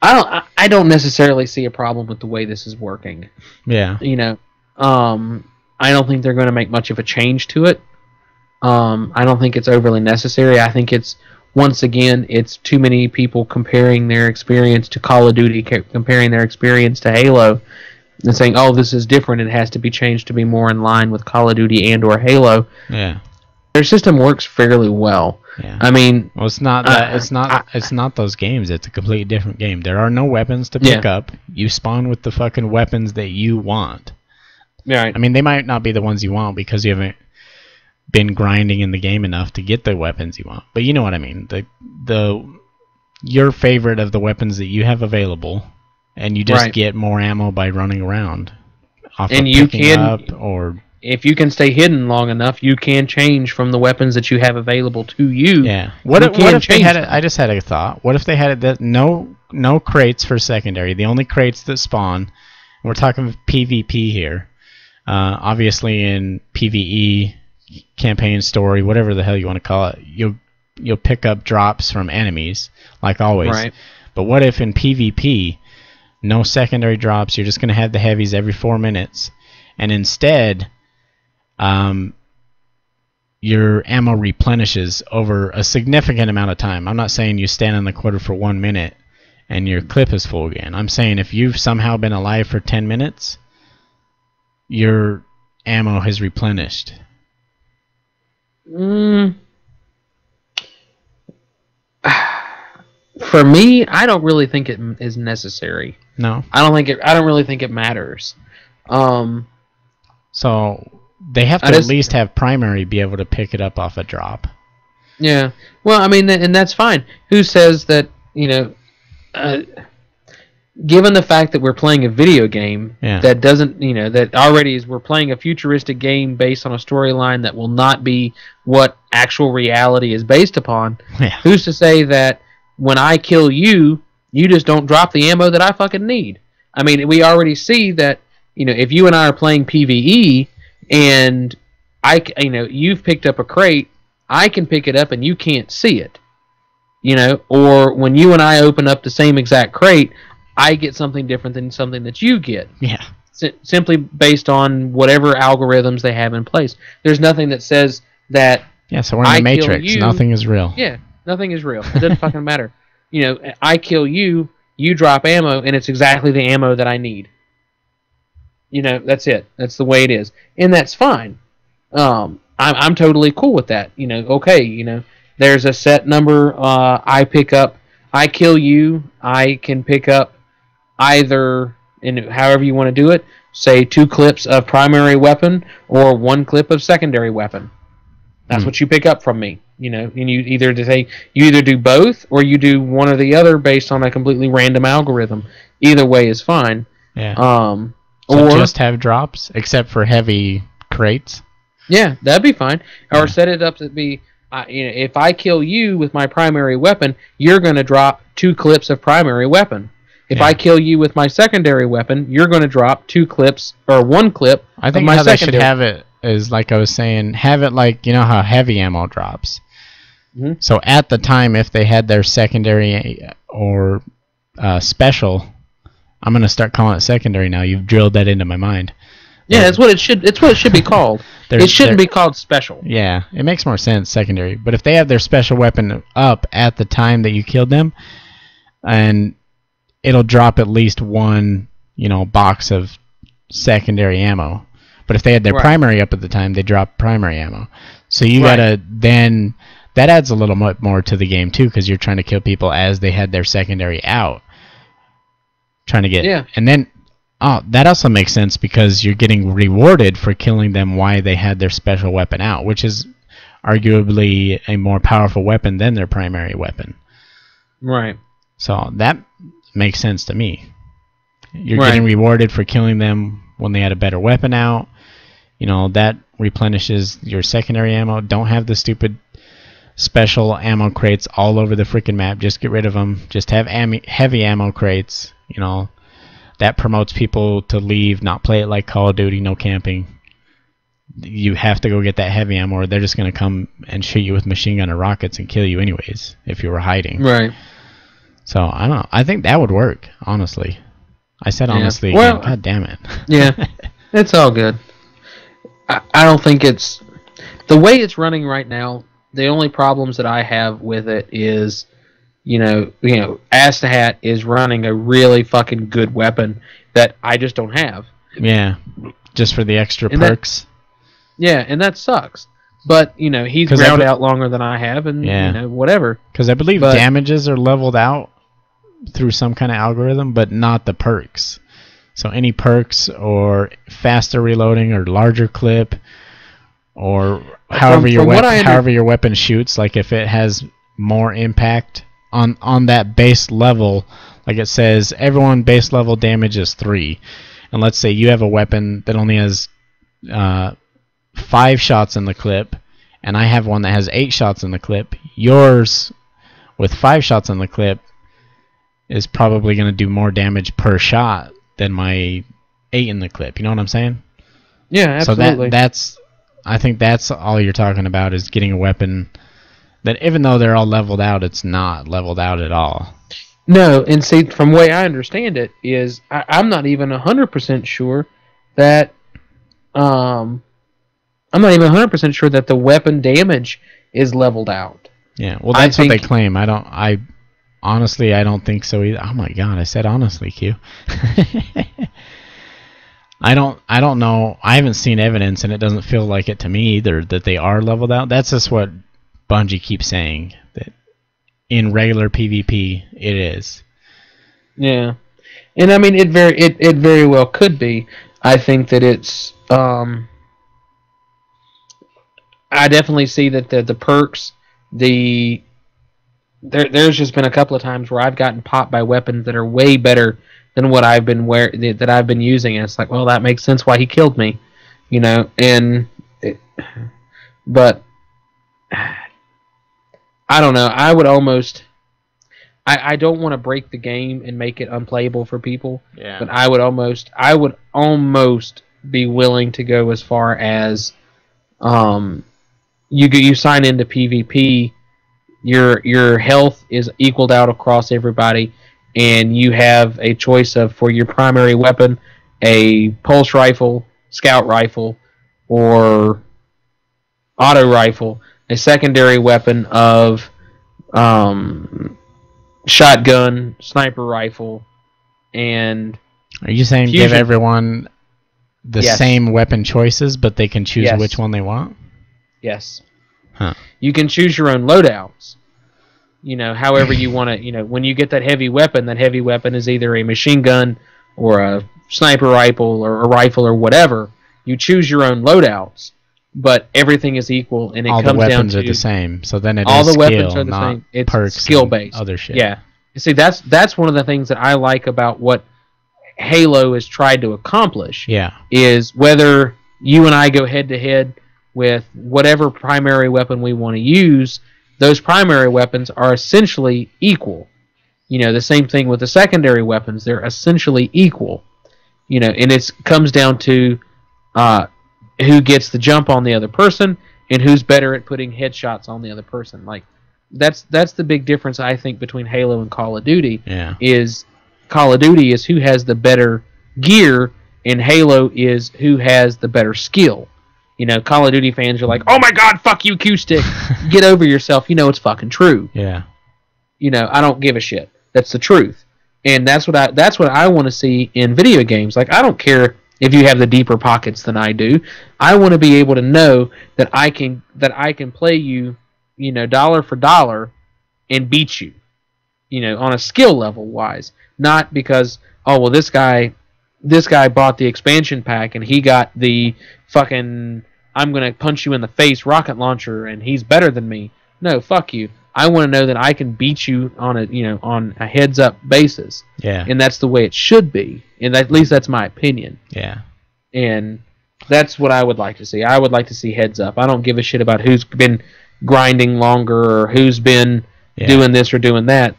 I don't necessarily see a problem with the way this is working. Yeah. I don't think they're going to make much of a change to it. I don't think it's overly necessary. I think once again, it's too many people comparing their experience to Call of Duty, comparing their experience to Halo, and saying, "Oh, this is different. It has to be changed to be more in line with Call of Duty and/or Halo." Yeah. Their system works fairly well. Yeah. I mean, well, it's not that. It's not those games. It's a completely different game. There are no weapons to pick up. You spawn with the fucking weapons that you want. Right. I mean, they might not be the ones you want because you haven't been grinding in the game enough to get the weapons you want, but you know what I mean. Your favorite of the weapons that you have available, and you just get more ammo by running around. And you can, if you can stay hidden long enough, you can change from the weapons that you have available to you. Yeah. What if they had it? I just had a thought. What if they had it that no crates for secondary? The only crates that spawn. We're talking PvP here. Obviously, in PvE. Campaign story, whatever the hell you want to call it, you'll pick up drops from enemies like always. Right. But what if in PvP, no secondary drops? You're just going to have the heavies every 4 minutes, and instead, your ammo replenishes over a significant amount of time. I'm not saying you stand in the quarter for 1 minute and your clip is full again. I'm saying if you've somehow been alive for 10 minutes, your ammo has replenished. For me, I don't really think it is necessary. No. I don't really think it matters. So they have to at least have primary be able to pick it up off a drop. Yeah. Well, I mean, and that's fine. Who says that, given the fact that we're playing a video game that doesn't, that already is, we're playing a futuristic game based on a storyline that will not be what actual reality is based upon, who's to say that when I kill you, you just don't drop the ammo that I fucking need? I mean, we already see that, if you and I are playing PvE and you've picked up a crate, I can pick it up and you can't see it. Or when you and I open up the same exact crate, I get something different than something that you get. Yeah. Simply based on whatever algorithms they have in place. There's nothing that says that. Yeah, so we're in the Matrix. Nothing is real. Yeah, nothing is real. It doesn't fucking matter. I kill you, you drop ammo, and it's exactly the ammo that I need. That's it. That's the way it is. And that's fine. I'm totally cool with that. Okay, there's a set number I pick up. I kill you, I can pick up either, and however you want to do it, say 2 clips of primary weapon or 1 clip of secondary weapon. That's what you pick up from me. And you either do both or you do one or the other based on a completely random algorithm. Either way is fine. Yeah. Or just have drops, except for heavy crates. Yeah, that'd be fine. Or set it up to be, if I kill you with my primary weapon, you're going to drop 2 clips of primary weapon. If I kill you with my secondary weapon, you're going to drop 2 clips or 1 clip. I think how they should have it is, like I was saying, have it like, how heavy ammo drops. Mm-hmm. So at the time, if they had their secondary or special, I'm going to start calling it secondary now. You've drilled that into my mind. Yeah, that's what it should. It's what it should be called. It shouldn't be called special. Yeah, it makes more sense secondary. But if they have their special weapon up at the time that you killed them, and it'll drop at least 1, box of secondary ammo. But if they had their primary up at the time, they drop primary ammo. So you gotta then that adds a little more to the game too, because you're trying to kill people as they had their secondary out. Trying to get and then. Oh, that also makes sense because you're getting rewarded for killing them while they had their special weapon out, which is arguably a more powerful weapon than their primary weapon. Right. So that makes sense to me. You're getting rewarded for killing them when they had a better weapon out. That replenishes your secondary ammo. Don't have the stupid special ammo crates all over the freaking map. Just get rid of them. Just have heavy ammo crates, That promotes people to leave, not play it like Call of Duty, no camping. You have to go get that heavy ammo, or they're just going to come and shoot you with machine gun or rockets and kill you anyways, if you were hiding. Right. So, I don't know. I think that would work, honestly. I said honestly again. God damn it. Yeah, it's all good. I don't think it's... The way it's running right now, the only problems that I have with it is... Astahat is running a really fucking good weapon that I just don't have. Yeah, just for the extra perks. And that sucks. But, he's ground out longer than I have, and, whatever. Because I believe damages are leveled out through some kind of algorithm, but not the perks. So any perks or faster reloading or larger clip or however your weapon shoots, like if it has more impact... On that base level, like it says, everyone base level damage is 3. And let's say you have a weapon that only has 5 shots in the clip, and I have one that has 8 shots in the clip. Yours, with 5 shots in the clip, is probably going to do more damage per shot than my 8 in the clip. You know what I'm saying? Yeah, absolutely. So I think that's all you're talking about, is getting a weapon... that even though they're all leveled out, it's not leveled out at all. No, and see, from the way I understand it, is I'm not even 100% sure that I'm not even 100% sure that the weapon damage is leveled out. Yeah, well, that's what they claim. I honestly don't think so either. Oh my god, I said honestly, Q. I don't know. I haven't seen evidence, and it doesn't feel like it to me either that they are leveled out. That's just what Bungie keeps saying, that in regular PvP, it is. Yeah, and I mean it very well could be. I think that it's I definitely see that the perks, there's just been a couple of times where I've gotten popped by weapons that are way better than what I've been that I've been using, and it's like, well, that makes sense why he killed me, you know. But I don't know. I would almost. I don't want to break the game and make it unplayable for people. Yeah. But I would almost be willing to go as far as, you sign into PvP, your health is equaled out across everybody, and you have a choice of, for your primary weapon, a pulse rifle, scout rifle, or auto rifle, a secondary weapon of shotgun, sniper rifle, and Are you saying fusion. give everyone the Yes. same weapon choices, but they can choose Yes. which one they want? Yes. Huh. You can choose your own loadouts. You know, however you want to, you know, when you get that heavy weapon is either a machine gun or a sniper rifle or a rifle or whatever. You choose your own loadouts, but everything is equal, and it All comes the down weapons to are the same, so then it all is the skill, weapons are the not same. It's perks skill and based. other shit. Yeah. You see, that's one of the things that I like about what Halo has tried to accomplish. Yeah. Is whether you and I go head to head with whatever primary weapon we want to use, those primary weapons are essentially equal. You know, the same thing with the secondary weapons; they're essentially equal. You know, and it comes down to who gets the jump on the other person and who's better at putting headshots on the other person. Like that's the big difference, I think, between Halo and Call of Duty. Yeah. Is Call of Duty is who has the better gear, and Halo is who has the better skill. You know, Call of Duty fans are like, "Oh my God, fuck you, Q-Stick! Get over yourself." You know, it's fucking true. Yeah. You know, I don't give a shit. That's the truth, and that's what I want to see in video games. Like, I don't care if you have the deeper pockets than I do. I want to be able to know that I can play you, you know, dollar for dollar, and beat you. You know, on a skill level wise, not because, oh well, this guy bought the expansion pack and he got the fucking I'm gonna punch you in the face rocket launcher and he's better than me. No, fuck you. I want to know that I can beat you on a heads up basis. Yeah. And that's the way it should be. And at least that's my opinion. Yeah. And that's what I would like to see. I would like to see heads up. I don't give a shit about who's been grinding longer or who's been doing this or doing that.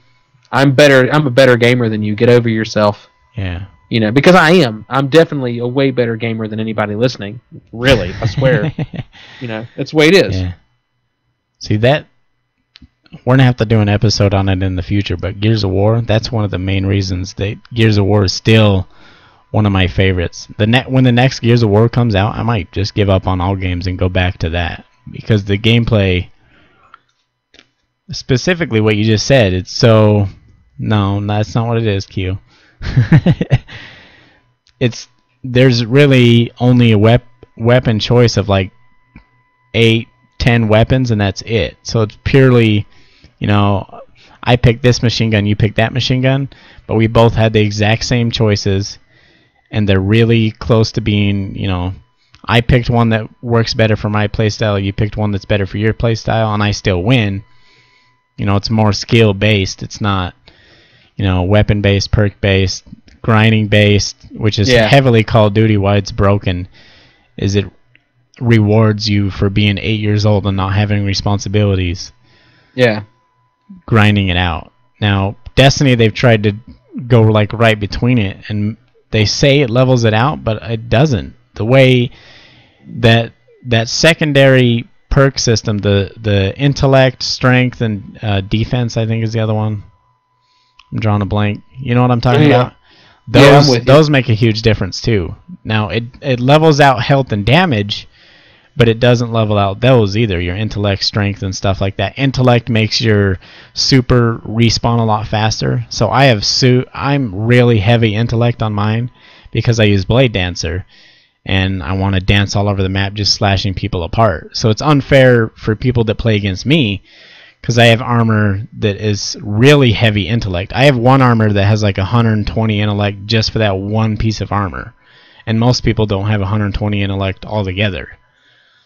I'm a better gamer than you. Get over yourself. Yeah. You know, because I am. I'm definitely a way better gamer than anybody listening. Really, I swear. You know, that's the way it is. Yeah. See, that we're gonna have to do an episode on it in the future, but Gears of War, that's one of the main reasons that Gears of War is still one of my favorites. When the next Gears of War comes out, I might just give up on all games and go back to that, because the gameplay, specifically what you just said, it's so... No, that's not what it is, Q. There's really only a weapon choice of like 8-10 weapons, and that's it. So it's purely, you know, I picked this machine gun, you picked that machine gun, but we both had the exact same choices, and they're really close to being, you know, I picked one that works better for my playstyle, you picked one that's better for your playstyle, and I still win. You know, it's more skill based. It's not, you know, weapon based, perk based, grinding based, which is heavily Call of Duty. Why it's broken is it rewards you for being 8 years old and not having responsibilities. Yeah. Grinding it out. Now, Destiny, they've tried to go like right between it, and they say it levels it out, but it doesn't. The way that secondary perk system, the intellect, strength, and defense, I think is the other one. I'm drawing a blank. You know what I'm talking about? Those make a huge difference too. Now it levels out health and damage, but it doesn't level out those either. Your intellect, strength, and stuff like that. Intellect makes your super respawn a lot faster. So I'm really heavy intellect on mine because I use Blade Dancer, and I want to dance all over the map just slashing people apart. So it's unfair for people that play against me, Because I have armor that is really heavy intellect. I have one armor that has like 120 intellect just for that one piece of armor. And most people don't have 120 intellect altogether.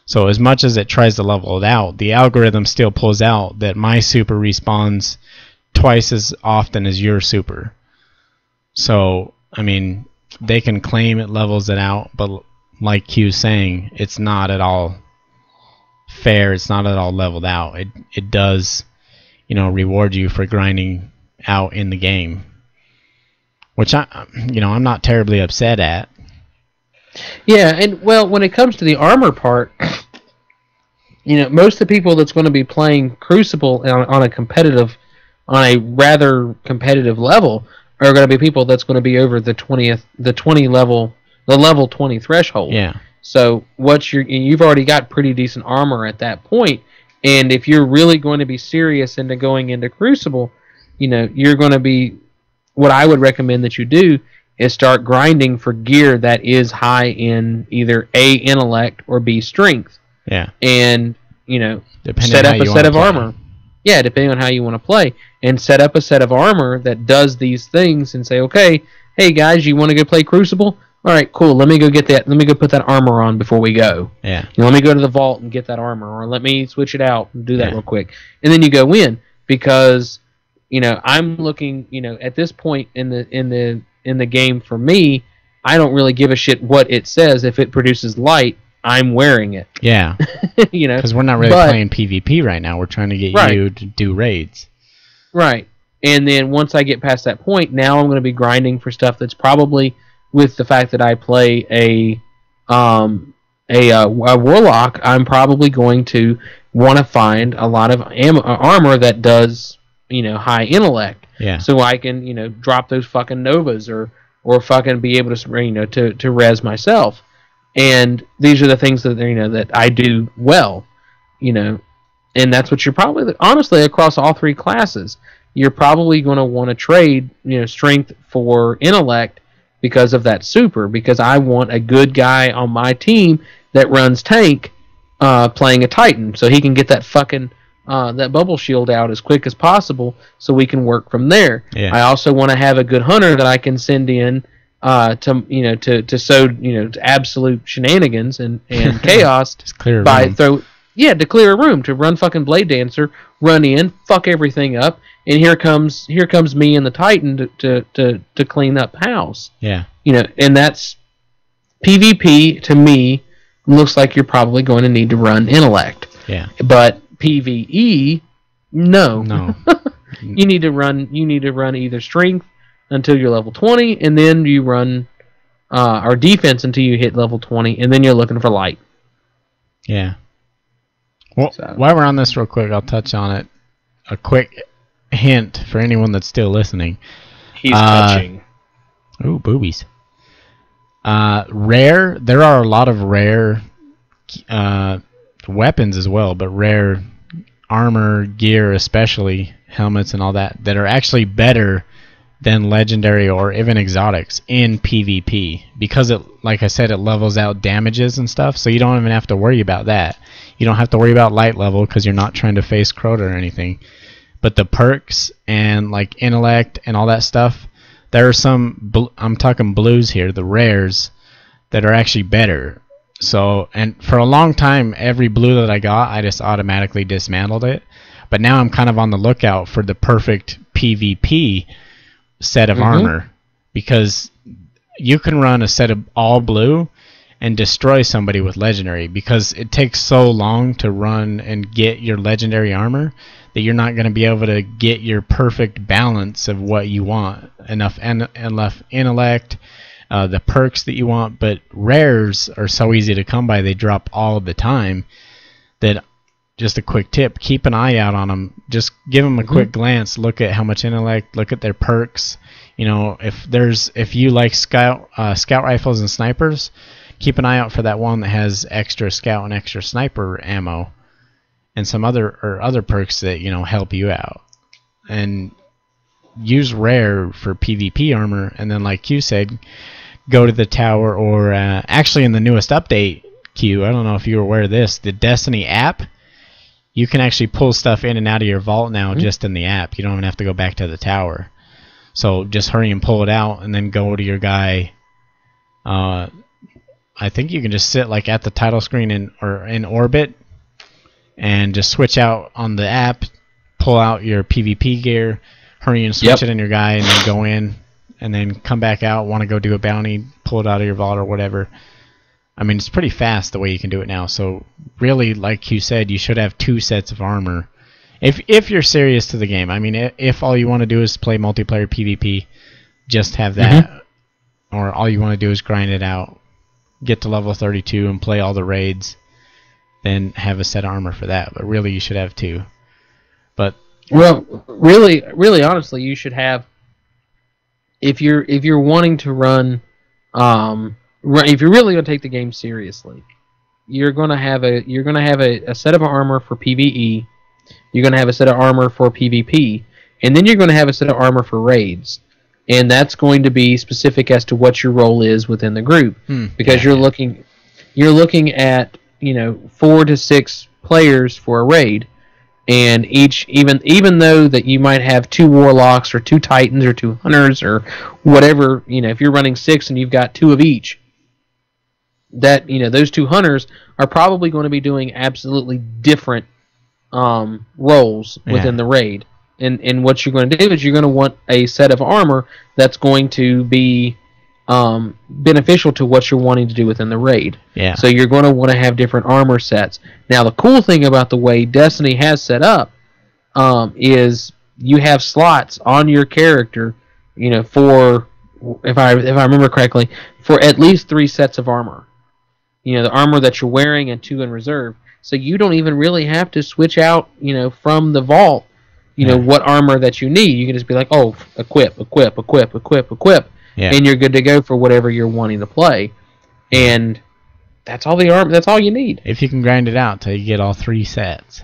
So as much as it tries to level it out, the algorithm still pulls out that my super respawns twice as often as your super. So, I mean, they can claim it levels it out, but like Q's saying, it's not at all fair. It's not at all leveled out. It does, reward you for grinding out in the game, which I'm not terribly upset at. Yeah, and well, when it comes to the armor part, most of the people that's going to be playing Crucible on a rather competitive level are going to be people that's going to be over the level 20 threshold. Yeah. So you've already got pretty decent armor at that point, and if you're really going to be serious into going into Crucible, you're going to be. What I would recommend that you do is start grinding for gear that is high in either A, intellect, or B, strength. Yeah. And Depending set up on how a you set of wanna armor. Yeah, depending on how you want to play, and set up a set of armor that does these things, and say, okay, hey guys, you want to go play Crucible? All right, cool. Let me go get that. Let me go put that armor on before we go. Yeah. Let me go to the vault and get that armor, or let me switch it out and do that Yeah. real quick, and then you go in, because I'm looking. At this point in the game, for me, I don't really give a shit what it says. If it produces light, I'm wearing it. Yeah. Because we're not really playing PvP right now. We're trying to get you to do raids. Right. And then once I get past that point, now I'm going to be grinding for stuff that's probably, with the fact that I play a warlock, I'm probably going to want to find a lot of armor that does, high intellect. Yeah. So I can, drop those fucking novas or fucking be able to, to res myself. And these are the things that, that I do well, and that's what you're probably, honestly, across all three classes, you're probably going to want to trade, strength for intellect because of that super, because I want a good guy on my team that runs tank, playing a Titan, so he can get that fucking, that bubble shield out as quick as possible, so we can work from there. Yeah. I also want to have a good hunter that I can send in, to sow, to absolute shenanigans and chaos. Just clear a by room. to clear a room, to run fucking Blade Dancer, run in, fuck everything up, and here comes me and the Titan to clean up house. Yeah. And that's PvP. To me, looks like you're probably going to need to run intellect. Yeah. But PvE, no. No. You need to run either strength until you're level 20, and then you run or defense until you hit level 20, and then you're looking for light. Yeah. Well, So. while we're on this real quick, I'll touch on it. A quick hint for anyone that's still listening. He's touching. Ooh, boobies. Rare. There are a lot of rare weapons as well, but rare armor, gear, especially helmets and all that are actually better than legendary or even exotics in PvP, because it, like I said, it levels out damages and stuff, so you don't even have to worry about that. You don't have to worry about light level because you're not trying to face Crota or anything. But the perks and like intellect and all that stuff, there are some, I'm talking blues here, the rares, that are actually better. So, and for a long time, every blue that I got, I just automatically dismantled it. But now I'm kind of on the lookout for the perfect PvP set of armor, because you can run a set of all blue and destroy somebody with legendary, because it takes so long to run and get your legendary armor that you're not going to be able to get your perfect balance of what you want, enough intellect, the perks that you want. But rares are so easy to come by, they drop all the time, that just a quick tip, keep an eye out on them. Just give them a quick glance, look at how much intellect, look at their perks. If you like scout rifles and snipers, keep an eye out for that one that has extra scout and extra sniper ammo, and some other perks that help you out. And use rare for PvP armor, and then like Q said, go to the tower, or actually in the newest update, Q, I don't know if you were aware of this, the Destiny app, you can actually pull stuff in and out of your vault now just in the app. You don't even have to go back to the tower. So just hurry and pull it out, and then go to your guy. I think you can just sit like at the title screen or in orbit, and just switch out on the app, pull out your PvP gear, hurry and switch it in your guy, and then go in, and then come back out. Want to go do a bounty, pull it out of your vault or whatever. I mean, it's pretty fast the way you can do it now. So really, like you said, you should have 2 sets of armor. If you're serious to the game. I mean, if all you want to do is play multiplayer PvP, just have that. Or all you want to do is grind it out, get to level 32 and play all the raids, then have a set of armor for that. But really, you should have 2. But well, really, honestly, you should have. If you're wanting to run, if you're really going to take the game seriously, you're going to have a set of armor for PvE. You're going to have a set of armor for PvP, and then you're going to have a set of armor for raids. And that's going to be specific as to what your role is within the group, because you're looking at 4 to 6 players for a raid, and even though that you might have 2 warlocks or 2 titans or 2 hunters or whatever, if you're running 6 and you've got 2 of each, that those 2 hunters are probably going to be doing absolutely different roles within the raid. And what you're going to do is you're going to want a set of armor that's going to be beneficial to what you're wanting to do within the raid. Yeah. So you're going to want to have different armor sets. Now, the cool thing about the way Destiny has set up is you have slots on your character, for, if I remember correctly, for at least 3 sets of armor. The armor that you're wearing and 2 in reserve. So you don't even really have to switch out, from the vault. What armor that you need. You can just be like, oh, equip, and you're good to go for whatever you're wanting to play. And that's all the armor. That's all you need. If you can grind it out till you get all 3 sets.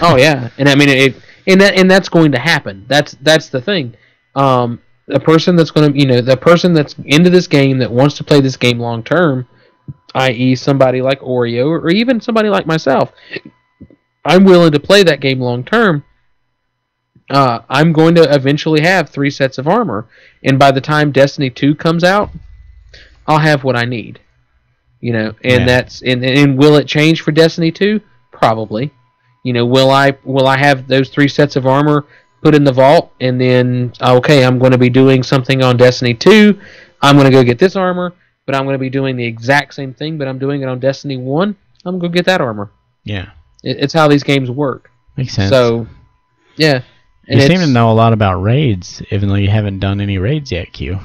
Oh yeah, and I mean and that's going to happen. That's the thing. The person that's going to, the person that's into this game that wants to play this game long term, i.e., somebody like Oreo or even somebody like myself, I'm willing to play that game long term. I'm going to eventually have 3 sets of armor, and by the time Destiny 2 comes out, I'll have what I need. That's and will it change for Destiny 2? Probably. Will I have those 3 sets of armor put in the vault, and then okay, I'm going to be doing something on Destiny 2. I'm going to go get this armor, but I'm going to be doing the exact same thing, but I'm doing it on Destiny 1. I'm going to go get that armor. Yeah. It's how these games work. Makes sense. So, yeah. You seem to know a lot about raids, even though you haven't done any raids yet, Q.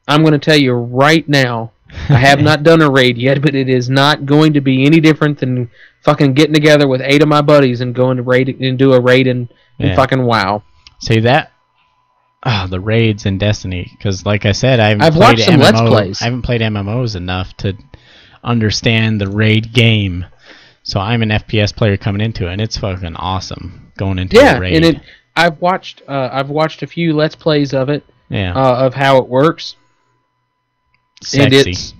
I'm going to tell you right now, I have not done a raid yet, but it is not going to be any different than fucking getting together with 8 of my buddies and going to raid and do a raid in fucking WoW. See that? The raids in Destiny, because like I said, I've watched some Let's Plays. I haven't played MMOs enough to understand the raid game. So I'm an FPS player coming into it, and it's fucking awesome going into a raid. And I've watched a few Let's Plays of it, of how it works. Sexy.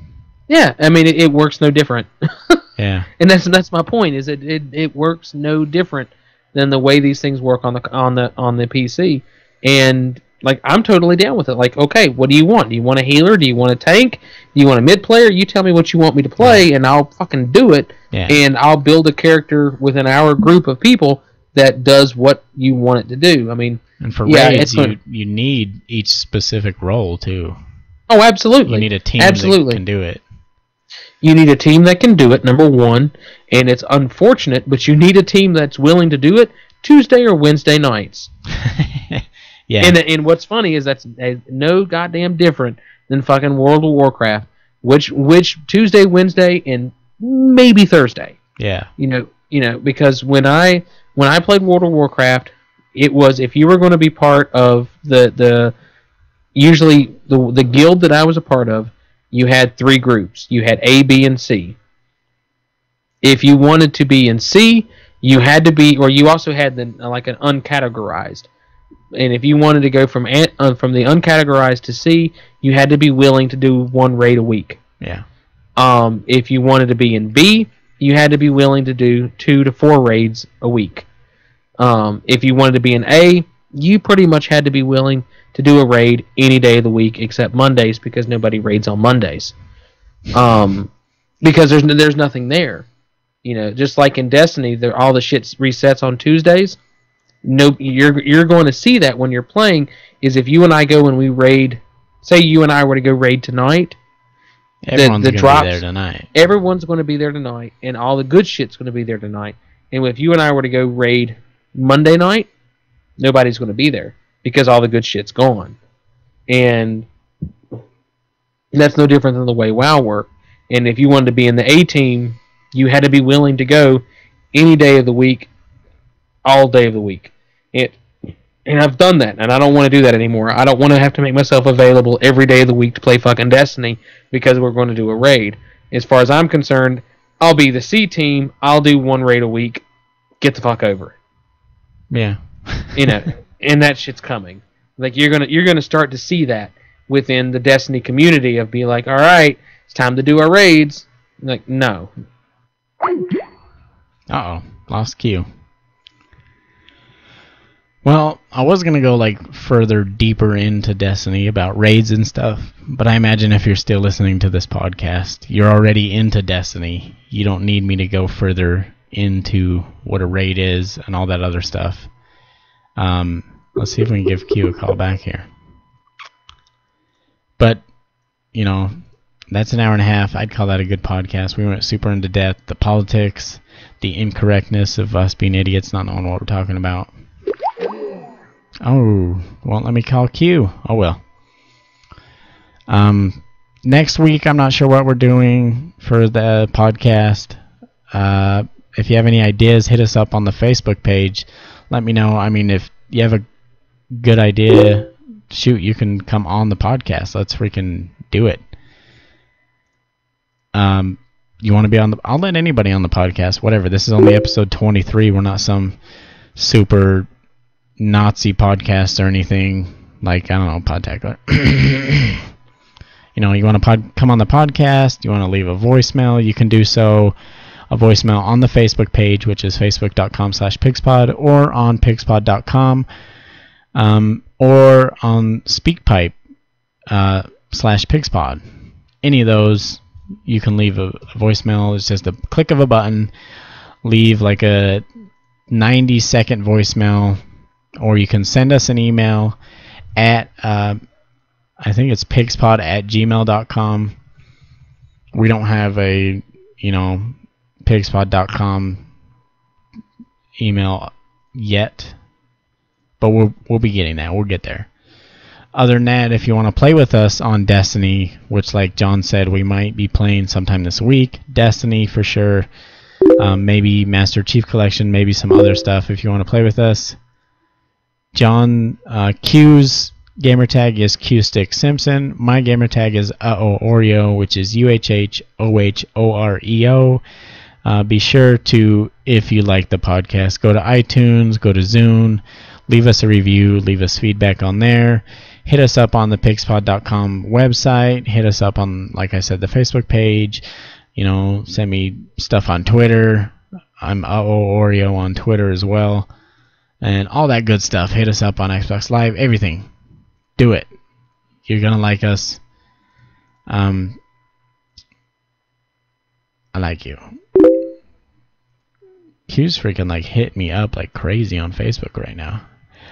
And I mean it works no different. Yeah. And that's my point, is it works no different than the way these things work on the PC. And like, I'm totally down with it. Like, okay, what do you want? Do you want a healer? Do you want a tank? Do you want a mid player? You tell me what you want me to play, and I'll fucking do it. Yeah. And I'll build a character within our group of people that does what you want it to do. I mean, and for raids, you need each specific role too. Oh, absolutely. You need a team that can do it. You need a team that can do it, number one, and it's unfortunate, but you need a team that's willing to do it Tuesday or Wednesday nights. Yeah. And what's funny is that's no goddamn different than fucking World of Warcraft, which Tuesday, Wednesday, and maybe Thursday. Yeah. Because when I played World of Warcraft, it was, if you were going to be part of the guild that I was a part of, you had 3 groups. You had A, B, and C. If you wanted to be in C, you had to be, or you also had an uncategorized. And if you wanted to go from the uncategorized to C, you had to be willing to do 1 raid a week. Yeah. If you wanted to be in B, you had to be willing to do 2 to 4 raids a week. If you wanted to be an A, you pretty much had to be willing to do a raid any day of the week except Mondays, because nobody raids on Mondays. Because there's nothing there. Just like in Destiny, all the shit resets on Tuesdays. No, you're going to see that when you're playing. Is if you and I go and we raid, say you and I were to go raid tonight, everyone's going to be there tonight. Everyone's going to be there tonight, and all the good shit's going to be there tonight. And if you and I were to go raid Monday night, nobody's going to be there because all the good shit's gone. And that's no different than the way WoW worked. And if you wanted to be in the A team, you had to be willing to go any day of the week, all day of the week. And I've done that, and I don't want to do that anymore. I don't want to have to make myself available every day of the week to play fucking Destiny because we're going to do a raid. As far as I'm concerned, I'll be the C team. I'll do 1 raid a week. Get the fuck over it. Yeah. And that shit's coming. Like you're gonna start to see that within the Destiny community of being like, all right, it's time to do our raids. Like, no. Uh-oh. Lost Q. Well, I was going to go further deeper into Destiny about raids and stuff, but I imagine if you're still listening to this podcast, you're already into Destiny. You don't need me to go further into what a raid is and all that other stuff. Let's see if we can give Q a call back here. But, that's an hour and a half. I'd call that a good podcast. We went super into depth, the politics, the incorrectness of us being idiots, not knowing what we're talking about. Oh, won't let me call Q. Oh, well. Next week, I'm not sure what we're doing for the podcast. If you have any ideas, hit us up on the Facebook page. Let me know. I mean, if you have a good idea, shoot, you can come on the podcast. Let's freaking do it. You want to be on the... I'll let anybody on the podcast, whatever. This is only episode 23. We're not some super Nazi podcast or anything. Like, I don't know, Podtacular. You want to come on the podcast, you want to leave a voicemail, you can do so. A voicemail on the Facebook page, which is facebook.com/Pigspod, or on pigspod.com, or on SpeakPipe /Pigspod. Any of those, you can leave a voicemail. It's just a click of a button. Leave like a 90-second voicemail, or you can send us an email at I think it's pigspod@gmail.com. We don't have a pigspod.com email yet, but we'll be getting that. We'll get there. Other than that, if you want to play with us on Destiny, which like John said, we might be playing sometime this week, Destiny for sure, maybe Master Chief Collection, maybe some other stuff if you want to play with us. John, Q's gamertag is QStickSimpson. My gamertag is oreo, which is UHHOHOREO. Be sure to, if you like the podcast, go to iTunes, go to Zune, leave us a review, leave us feedback on there. Hit us up on the pigspod.com website. Hit us up on, like I said, the Facebook page. Send me stuff on Twitter. I'm oreo on Twitter as well. And all that good stuff. Hit us up on Xbox Live. Everything. Do it. You're going to like us. I like you. Q's freaking hit me up like crazy on Facebook right now.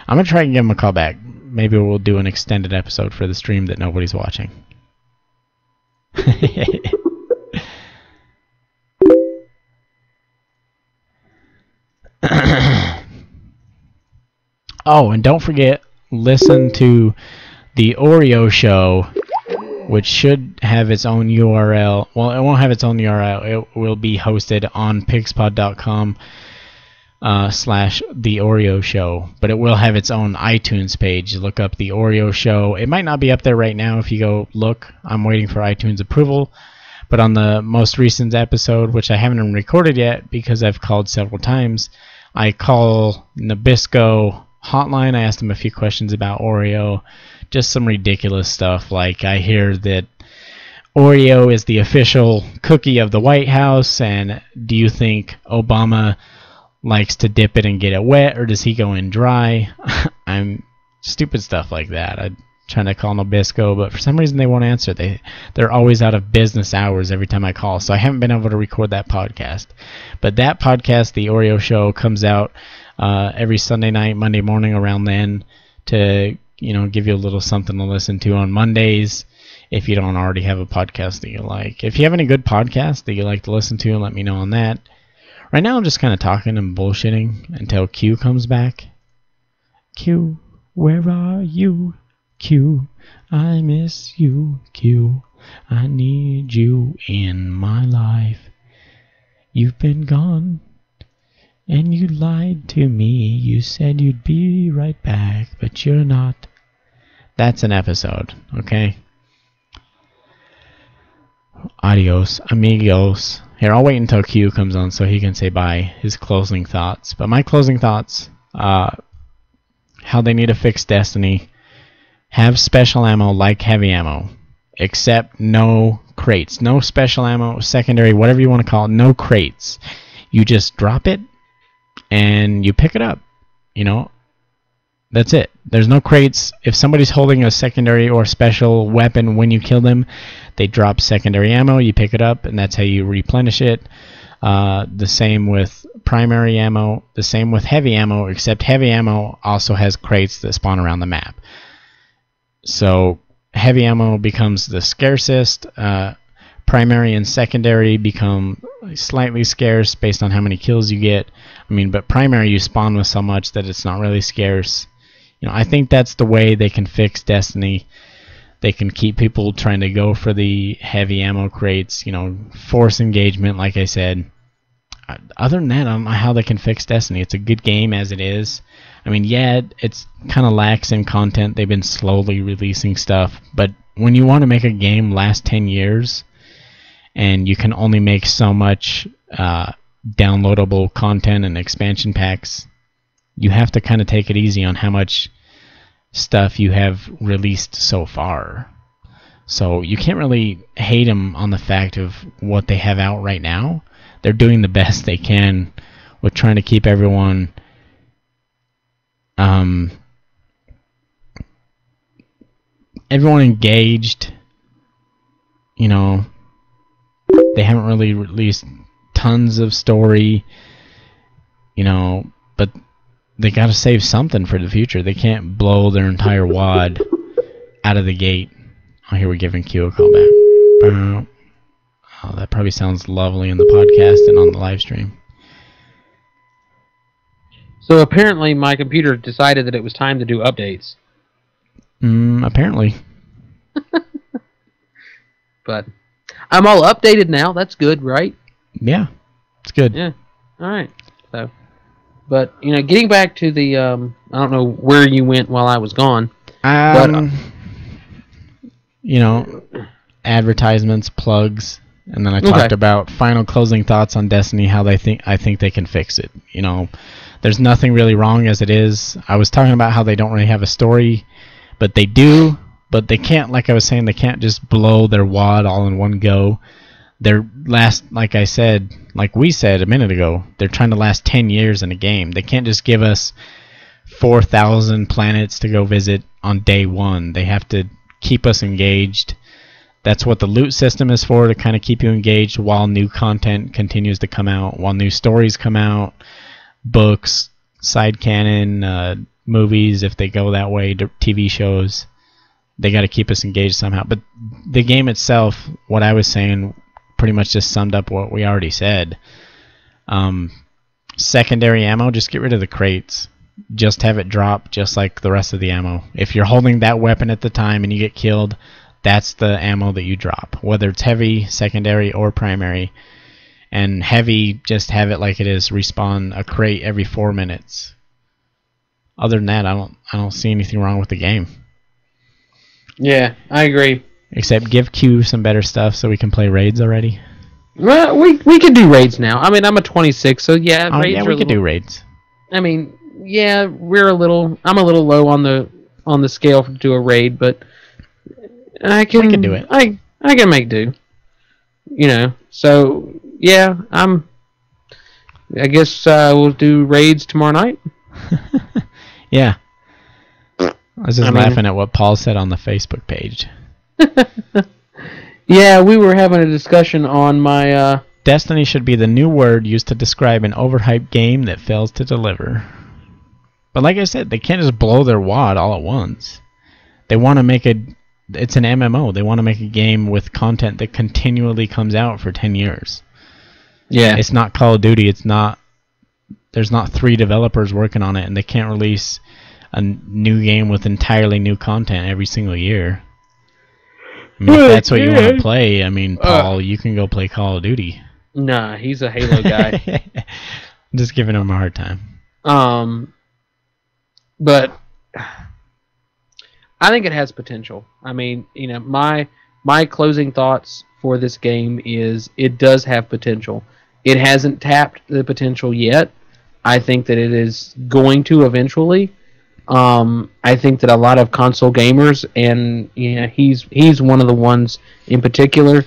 I'm going to try and give him a call back. Maybe we'll do an extended episode for the stream that nobody's watching. Oh, and don't forget, listen to the Oreo show, which should have its own URL. Well, it won't have its own URL. It will be hosted on pigspod.com /The Oreo Show, but it will have its own iTunes page. Look up The Oreo Show. It might not be up there right now if you go look. I'm waiting for iTunes approval. But on the most recent episode, which I haven't recorded yet because I've called several times, I call Nabisco hotline. I asked him a few questions about Oreo. Just some ridiculous stuff, like I hear that Oreo is the official cookie of the White House, and do you think Obama likes to dip it and get it wet, or does he go in dry? I'm stupid stuff like that. I'm trying to call Nabisco, but for some reason they won't answer. They're always out of business hours every time I call, so I haven't been able to record that podcast. But that podcast, the Oreo Show, comes out every Sunday night, Monday morning around then to give you a little something to listen to on Mondays. If you don't already have a podcast that you like. If you have any good podcasts that you like to listen to, let me know on that. Right now I'm just kind of talking and bullshitting until Q comes back. Q, where are you? Q, I miss you. Q, I need you in my life. You've been gone, and you lied to me. You said you'd be right back, but you're not. That's an episode, okay? Adios, amigos. Here, I'll wait until Q comes on so he can say bye, his closing thoughts. But my closing thoughts, how they need to fix Destiny. Have special ammo like heavy ammo, except no crates. No special ammo, secondary, whatever you want to call it, no crates. You just drop it, and you pick it up. That's it. There's no crates. If somebody's holding a secondary or special weapon when you kill them, they drop secondary ammo, you pick it up, and that's how you replenish it. The same with primary ammo, the same with heavy ammo, except heavy ammo also has crates that spawn around the map. So heavy ammo becomes the scarcest. Primary and secondary become slightly scarce based on how many kills you get. But primary you spawn with so much that it's not really scarce. I think that's the way they can fix Destiny. They can keep people trying to go for the heavy ammo crates, force engagement, like I said. Other than that, I don't know how they can fix Destiny. It's a good game as it is. It's kind of lacks in content. They've been slowly releasing stuff. But when you want to make a game last 10 years, and you can only make so much downloadable content and expansion packs, you have to kind of take it easy on how much stuff you have released so far. So you can't really hate them on the fact of what they have out right now. They're doing the best they can with trying to keep everyone engaged. They haven't really released tons of story, but they got to save something for the future. They can't blow their entire wad out of the gate. Oh, here we're giving Q a call back. Oh, that probably sounds lovely in the podcast and on the live stream. So apparently my computer decided that it was time to do updates. Apparently. But I'm all updated now. That's good, right? Yeah, it's good. Yeah. All right. So, but getting back to the I don't know where you went while I was gone. Advertisements, plugs, and then I talked about final closing thoughts on Destiny. How I think they can fix it. There's nothing really wrong as it is. I was talking about how they don't really have a story, but they do. But they can't, like I was saying, they can't just blow their wad all in one go. They're like I said, like we said a minute ago, they're trying to last 10 years in a game. They can't just give us 4,000 planets to go visit on day one. They have to keep us engaged. That's what the loot system is for, to kind of keep you engaged while new content continues to come out, while new stories come out, books, side canon, movies, if they go that way, TV shows. They got to keep us engaged somehow. But the game itself, what I was saying, pretty much just summed up what we already said. Secondary ammo, just get rid of the crates. Just have it drop just like the rest of the ammo. If you're holding that weapon at the time and you get killed, that's the ammo that you drop. Whether it's heavy, secondary, or primary. And heavy, just have it like it is. Respawn a crate every 4 minutes. Other than that, I don't see anything wrong with the game. Yeah, I agree. Except give Q some better stuff so we can play raids already. Well, we can do raids now. I'm a 26, so yeah. Oh, yeah, we can do raids. Yeah, I'm a little low on the scale to do a raid, but we can do it. I I can make do. You know, so yeah, I guess we'll do raids tomorrow night. Yeah. I was just laughing at what Paul said on the Facebook page. Yeah, we were having a discussion on my... Destiny should be the new word used to describe an overhyped game that fails to deliver. But like I said, they can't just blow their wad all at once. They want to make it's an MMO. They want to make a game with content that continually comes out for 10 years. Yeah. It's not Call of Duty. There's not 3 developers working on it, and they can't release a new game with entirely new content every single year. I mean, if that's what you want to play, I mean, Paul, you can go play Call of Duty. Nah, he's a Halo guy. I'm just giving him a hard time. But I think it has potential. I mean, you know, my closing thoughts for this game is it does have potential. It hasn't tapped the potential yet. I think that it is going to eventually. I think that a lot of console gamers, and you know, he's one of the ones in particular.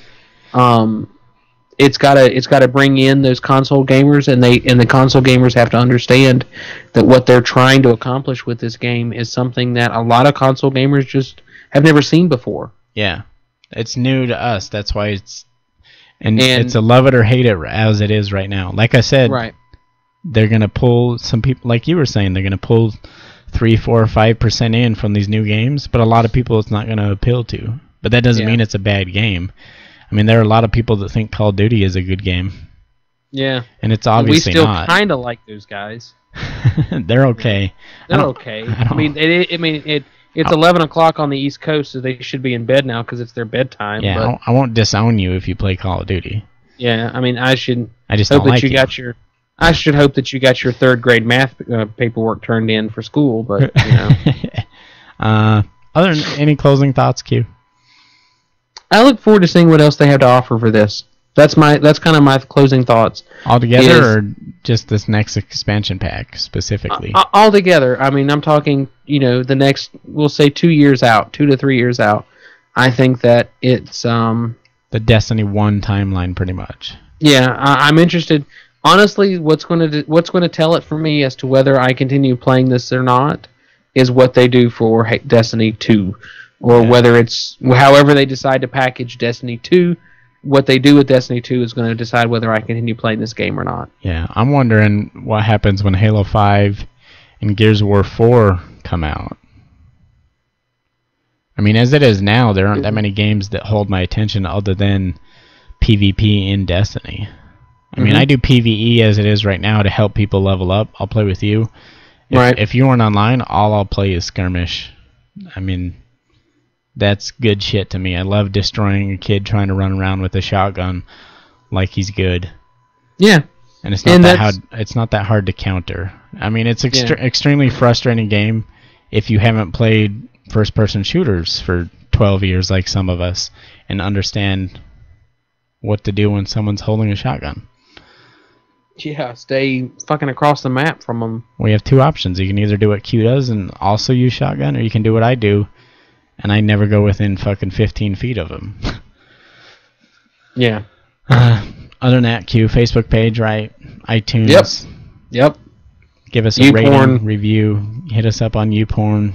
It's gotta bring in those console gamers, and the console gamers have to understand that what they're trying to accomplish with this game is something that a lot of console gamers just have never seen before. Yeah, it's new to us. That's why it's a love it or hate it as it is right now. Like I said, right. They're gonna pull some people, like you were saying, they're gonna pull 3, 4, or 5% in from these new games, but a lot of people it's not gonna appeal to. But that doesn't mean it's a bad game. I mean, there are a lot of people that think Call of Duty is a good game. Yeah. And it's obviously not. We still kind of like those guys. They're okay. They're okay. I mean, it's 11 o'clock on the East Coast, so they should be in bed now because it's their bedtime. Yeah, but I won't disown you if you play Call of Duty. Yeah, I mean, I just hope that you got your... I should hope that you got your 3rd grade math paperwork turned in for school, but, you know. Other than any closing thoughts, Q? I look forward to seeing what else they have to offer for this. That's kind of my closing thoughts. Altogether, or just this next expansion pack specifically? Altogether. I mean, I'm talking, you know, the next, we'll say 2 years out, 2 to 3 years out. I think that it's... the Destiny 1 timeline, pretty much. Yeah, I'm interested. Honestly, what's going to tell it for me as to whether I continue playing this or not is what they do for Destiny 2. Or whether it's however they decide to package Destiny 2, what they do with Destiny 2 is going to decide whether I continue playing this game or not. Yeah, I'm wondering what happens when Halo 5 and Gears of War 4 come out. I mean, as it is now, there aren't that many games that hold my attention other than PvP in Destiny. I mean, I do PvE as it is right now to help people level up. I'll play with you. If you aren't online, all I'll play is skirmish. I mean... That's good shit to me. I love destroying a kid trying to run around with a shotgun like he's good. Yeah. And it's not that hard to counter. I mean, it's extremely frustrating game if you haven't played first-person shooters for 12 years like some of us and understand what to do when someone's holding a shotgun. Yeah, stay fucking across the map from them. We have 2 options. You can either do what Q does and also use shotgun, or you can do what I do. And I never go within fucking 15 feet of him. Yeah. Other than that, Q, Facebook page, right? iTunes. Yep. Give us a rating, review. Hit us up on YouPorn.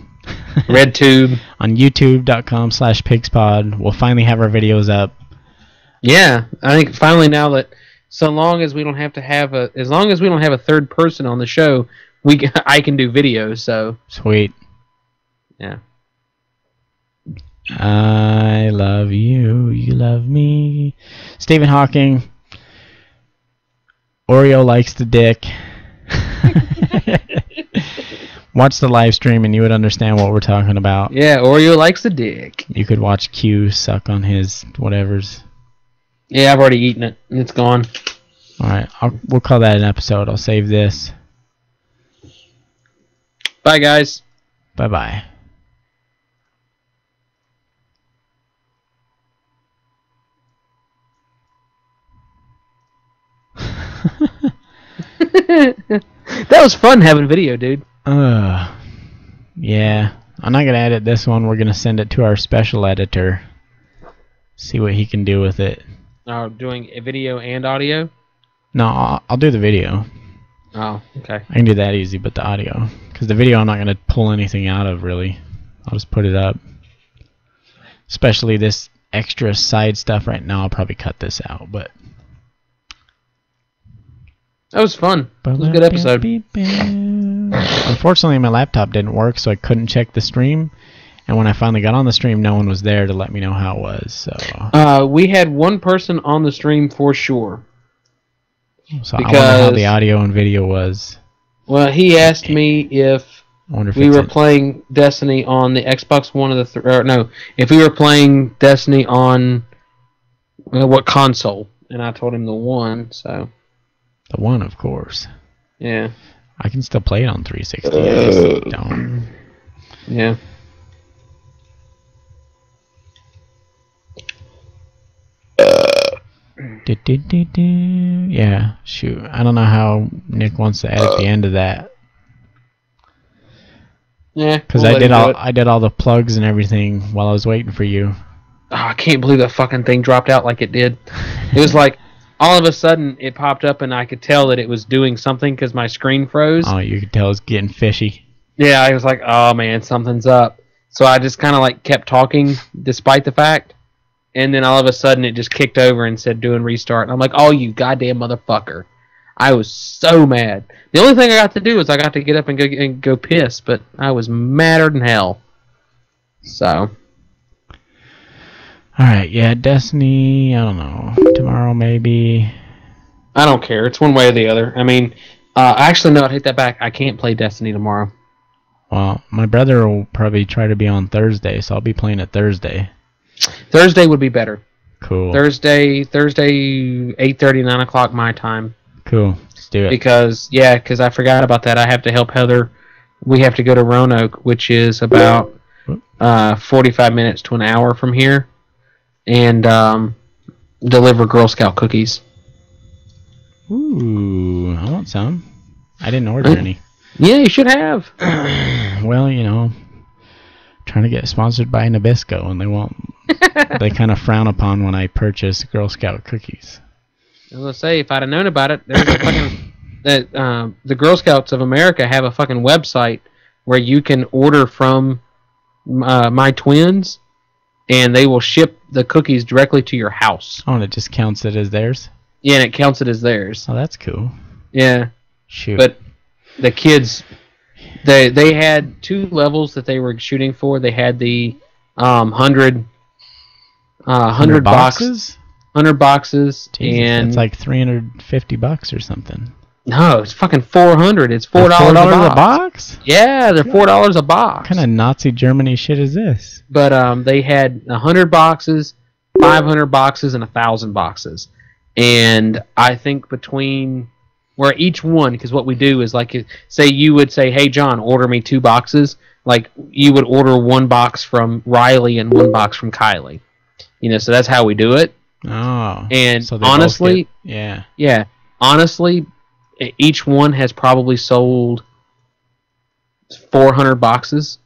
RedTube. On youtube.com/Pigspod. We'll finally have our videos up. Yeah. I think finally now that as long as we don't have a third person on the show, I can do videos, so. Sweet. Yeah. I love you, you love me. Stephen Hawking. Oreo likes the dick. Watch the live stream and you would understand what we're talking about. Yeah, Oreo likes the dick. You could watch Q suck on his whatevers. Yeah, I've already eaten it. It's gone. Alright, we'll call that an episode. I'll save this. Bye, guys. Bye-bye. That was fun having video, dude. Yeah. I'm not going to edit this one. We're going to send it to our special editor. See what he can do with it. Doing a video and audio? No, I'll do the video. Oh, okay. I can do that easy, but the audio. Because the video I'm not going to pull anything out of, really. I'll just put it up. Especially this extra side stuff right now, I'll probably cut this out, but... That was fun. It was a good episode. Unfortunately, my laptop didn't work, so I couldn't check the stream. And when I finally got on the stream, no one was there to let me know how it was. So we had one person on the stream for sure. So I wonder how the audio and video was. Well, he asked me if we were playing Destiny on the Xbox One of the if we were playing Destiny on what console, and I told him the one. So the one, of course. Yeah. I can still play it on 360. I just don't. Yeah. Yeah, shoot. I don't know how Nick wants to edit the end of that. Yeah, because I did all the plugs and everything while I was waiting for you. Oh, I can't believe that fucking thing dropped out like it did. It was like all of a sudden it popped up and I could tell that it was doing something because my screen froze. Oh, you could tell it's getting fishy. Yeah, I was like, oh man, something's up. So I just kind of like kept talking despite the fact. And then all of a sudden it just kicked over and said doing restart. And I'm like, oh, you goddamn motherfucker. I was so mad. The only thing I got to do was I got to get up and go piss, but I was madder than hell. So. Alright, yeah, Destiny, I don't know. Tomorrow maybe. I don't care. It's one way or the other. I mean, actually, no, I'd take that back. I can't play Destiny tomorrow. Well, my brother will probably try to be on Thursday, so I'll be playing it Thursday. Thursday would be better. Cool. Thursday, 8:30, 9 o'clock my time. Cool. Let's do it. Because I forgot about that. I have to help Heather. We have to go to Roanoke, which is about 45 minutes to an hour from here, and deliver Girl Scout cookies. Ooh, I want some. I didn't order any. Yeah, you should have. Well, you know, trying to get sponsored by Nabisco, and they won't. They kind of frown upon when I purchase Girl Scout cookies. I was gonna say, if I'd have known about it, there's a fucking the Girl Scouts of America have a fucking website where you can order from my twins, and they will ship the cookies directly to your house. Oh, and it just counts it as theirs? Yeah, and it counts it as theirs. Oh, that's cool. Yeah. Shoot. But the kids, they had two levels that they were shooting for. They had the 100 boxes? 100 boxes. Jesus, and it's like $350 or something. No, it's fucking 400. It's $4 a box? Yeah, they're $4 a box. What kind of Nazi Germany shit is this? But they had 100 boxes, 500 boxes, and 1,000 boxes. And I think between where each one, because what we do is like, say you would say, hey John, order me 2 boxes. Like you would order 1 box from Riley and 1 box from Kylie. You know, so that's how we do it. Oh. And so honestly, yeah, honestly, each one has probably sold 400 boxes.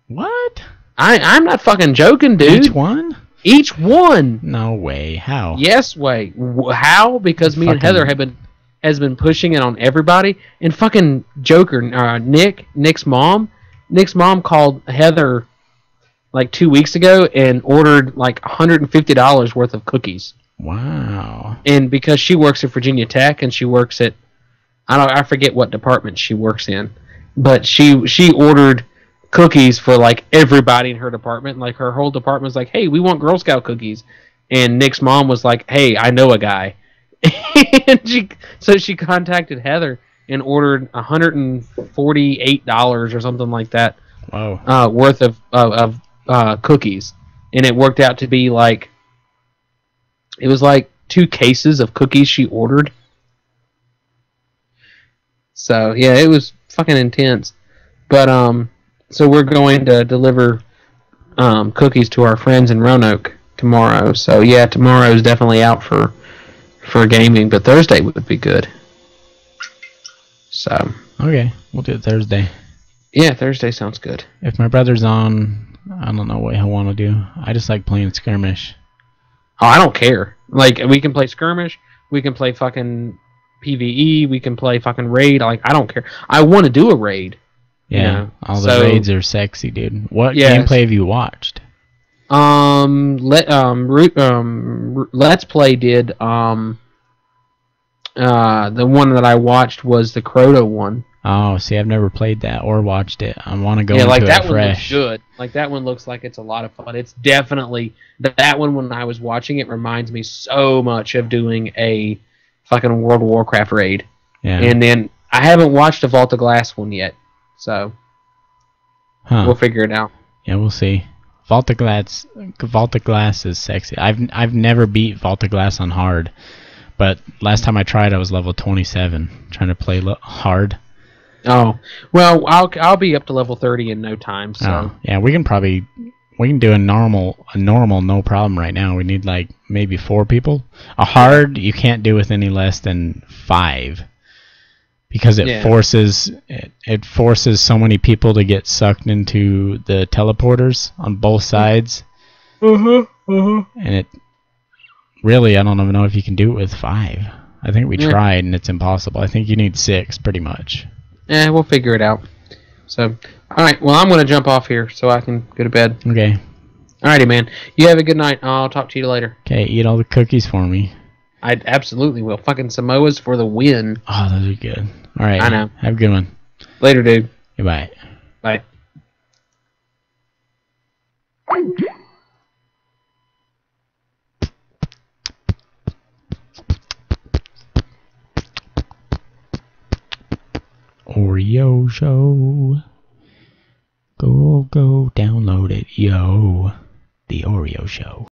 What? I'm not fucking joking, dude. Each one? Each one. No way. How? Yes way. How? Because me and Heather has been pushing it on everybody. And fucking Joker, Nick's mom called Heather like 2 weeks ago and ordered like $150 worth of cookies. Wow. And because she works at Virginia Tech and she works at, I forget what department she works in, but she ordered cookies for like everybody in her department. Like her whole department was like, hey, we want Girl Scout cookies. And Nick's mom was like, hey, I know a guy. And she contacted Heather and ordered $148 or something like that. Wow. Worth of cookies. And it worked out to be like, it was like 2 cases of cookies she ordered. So yeah, it was fucking intense. But so we're going to deliver cookies to our friends in Roanoke tomorrow. So yeah, tomorrow is definitely out for gaming, but Thursday would be good. So okay, we'll do it Thursday. Yeah, Thursday sounds good. If my brother's on, I don't know what he'll want to do. I just like playing skirmish. Oh, I don't care. Like, we can play skirmish, we can play fucking PvE, we can play fucking raid. Like, I don't care. I want to do a raid. Yeah, You know? all the raids are sexy, dude. What gameplay have you watched? Let's Play did the one that I watched was the Crota one. Oh, see, I've never played that or watched it. I want to go Yeah, into like that it one looks fresh. good. Like that one looks like it's a lot of fun. It's definitely that one. When I was watching it, reminds me so much of doing a fucking World of Warcraft raid. Yeah. And then I haven't watched a Vault of Glass one yet, so we'll figure it out. Yeah, we'll see. Vault of Glass is sexy. I've never beat Vault of Glass on hard, but last time I tried, I was level 27 trying to play hard. Oh, well, I'll be up to level 30 in no time. So yeah, we can do a normal no problem right now. We need like maybe 4 people. A hard you can't do with any less than 5 because it forces so many people to get sucked into the teleporters on both sides. And it really, I don't even know if you can do it with 5. I think we tried and it's impossible. I think you need 6 pretty much. Yeah, we'll figure it out. So, alright, well, I'm going to jump off here so I can go to bed. Okay. Alrighty, man. You have a good night. I'll talk to you later. Okay, eat all the cookies for me. I absolutely will. Fucking Samoas for the win. Oh, those are good. Alright. I know. Have a good one. Later, dude. Goodbye. Bye. Oreo show. Go download it, yo. The Oreo show.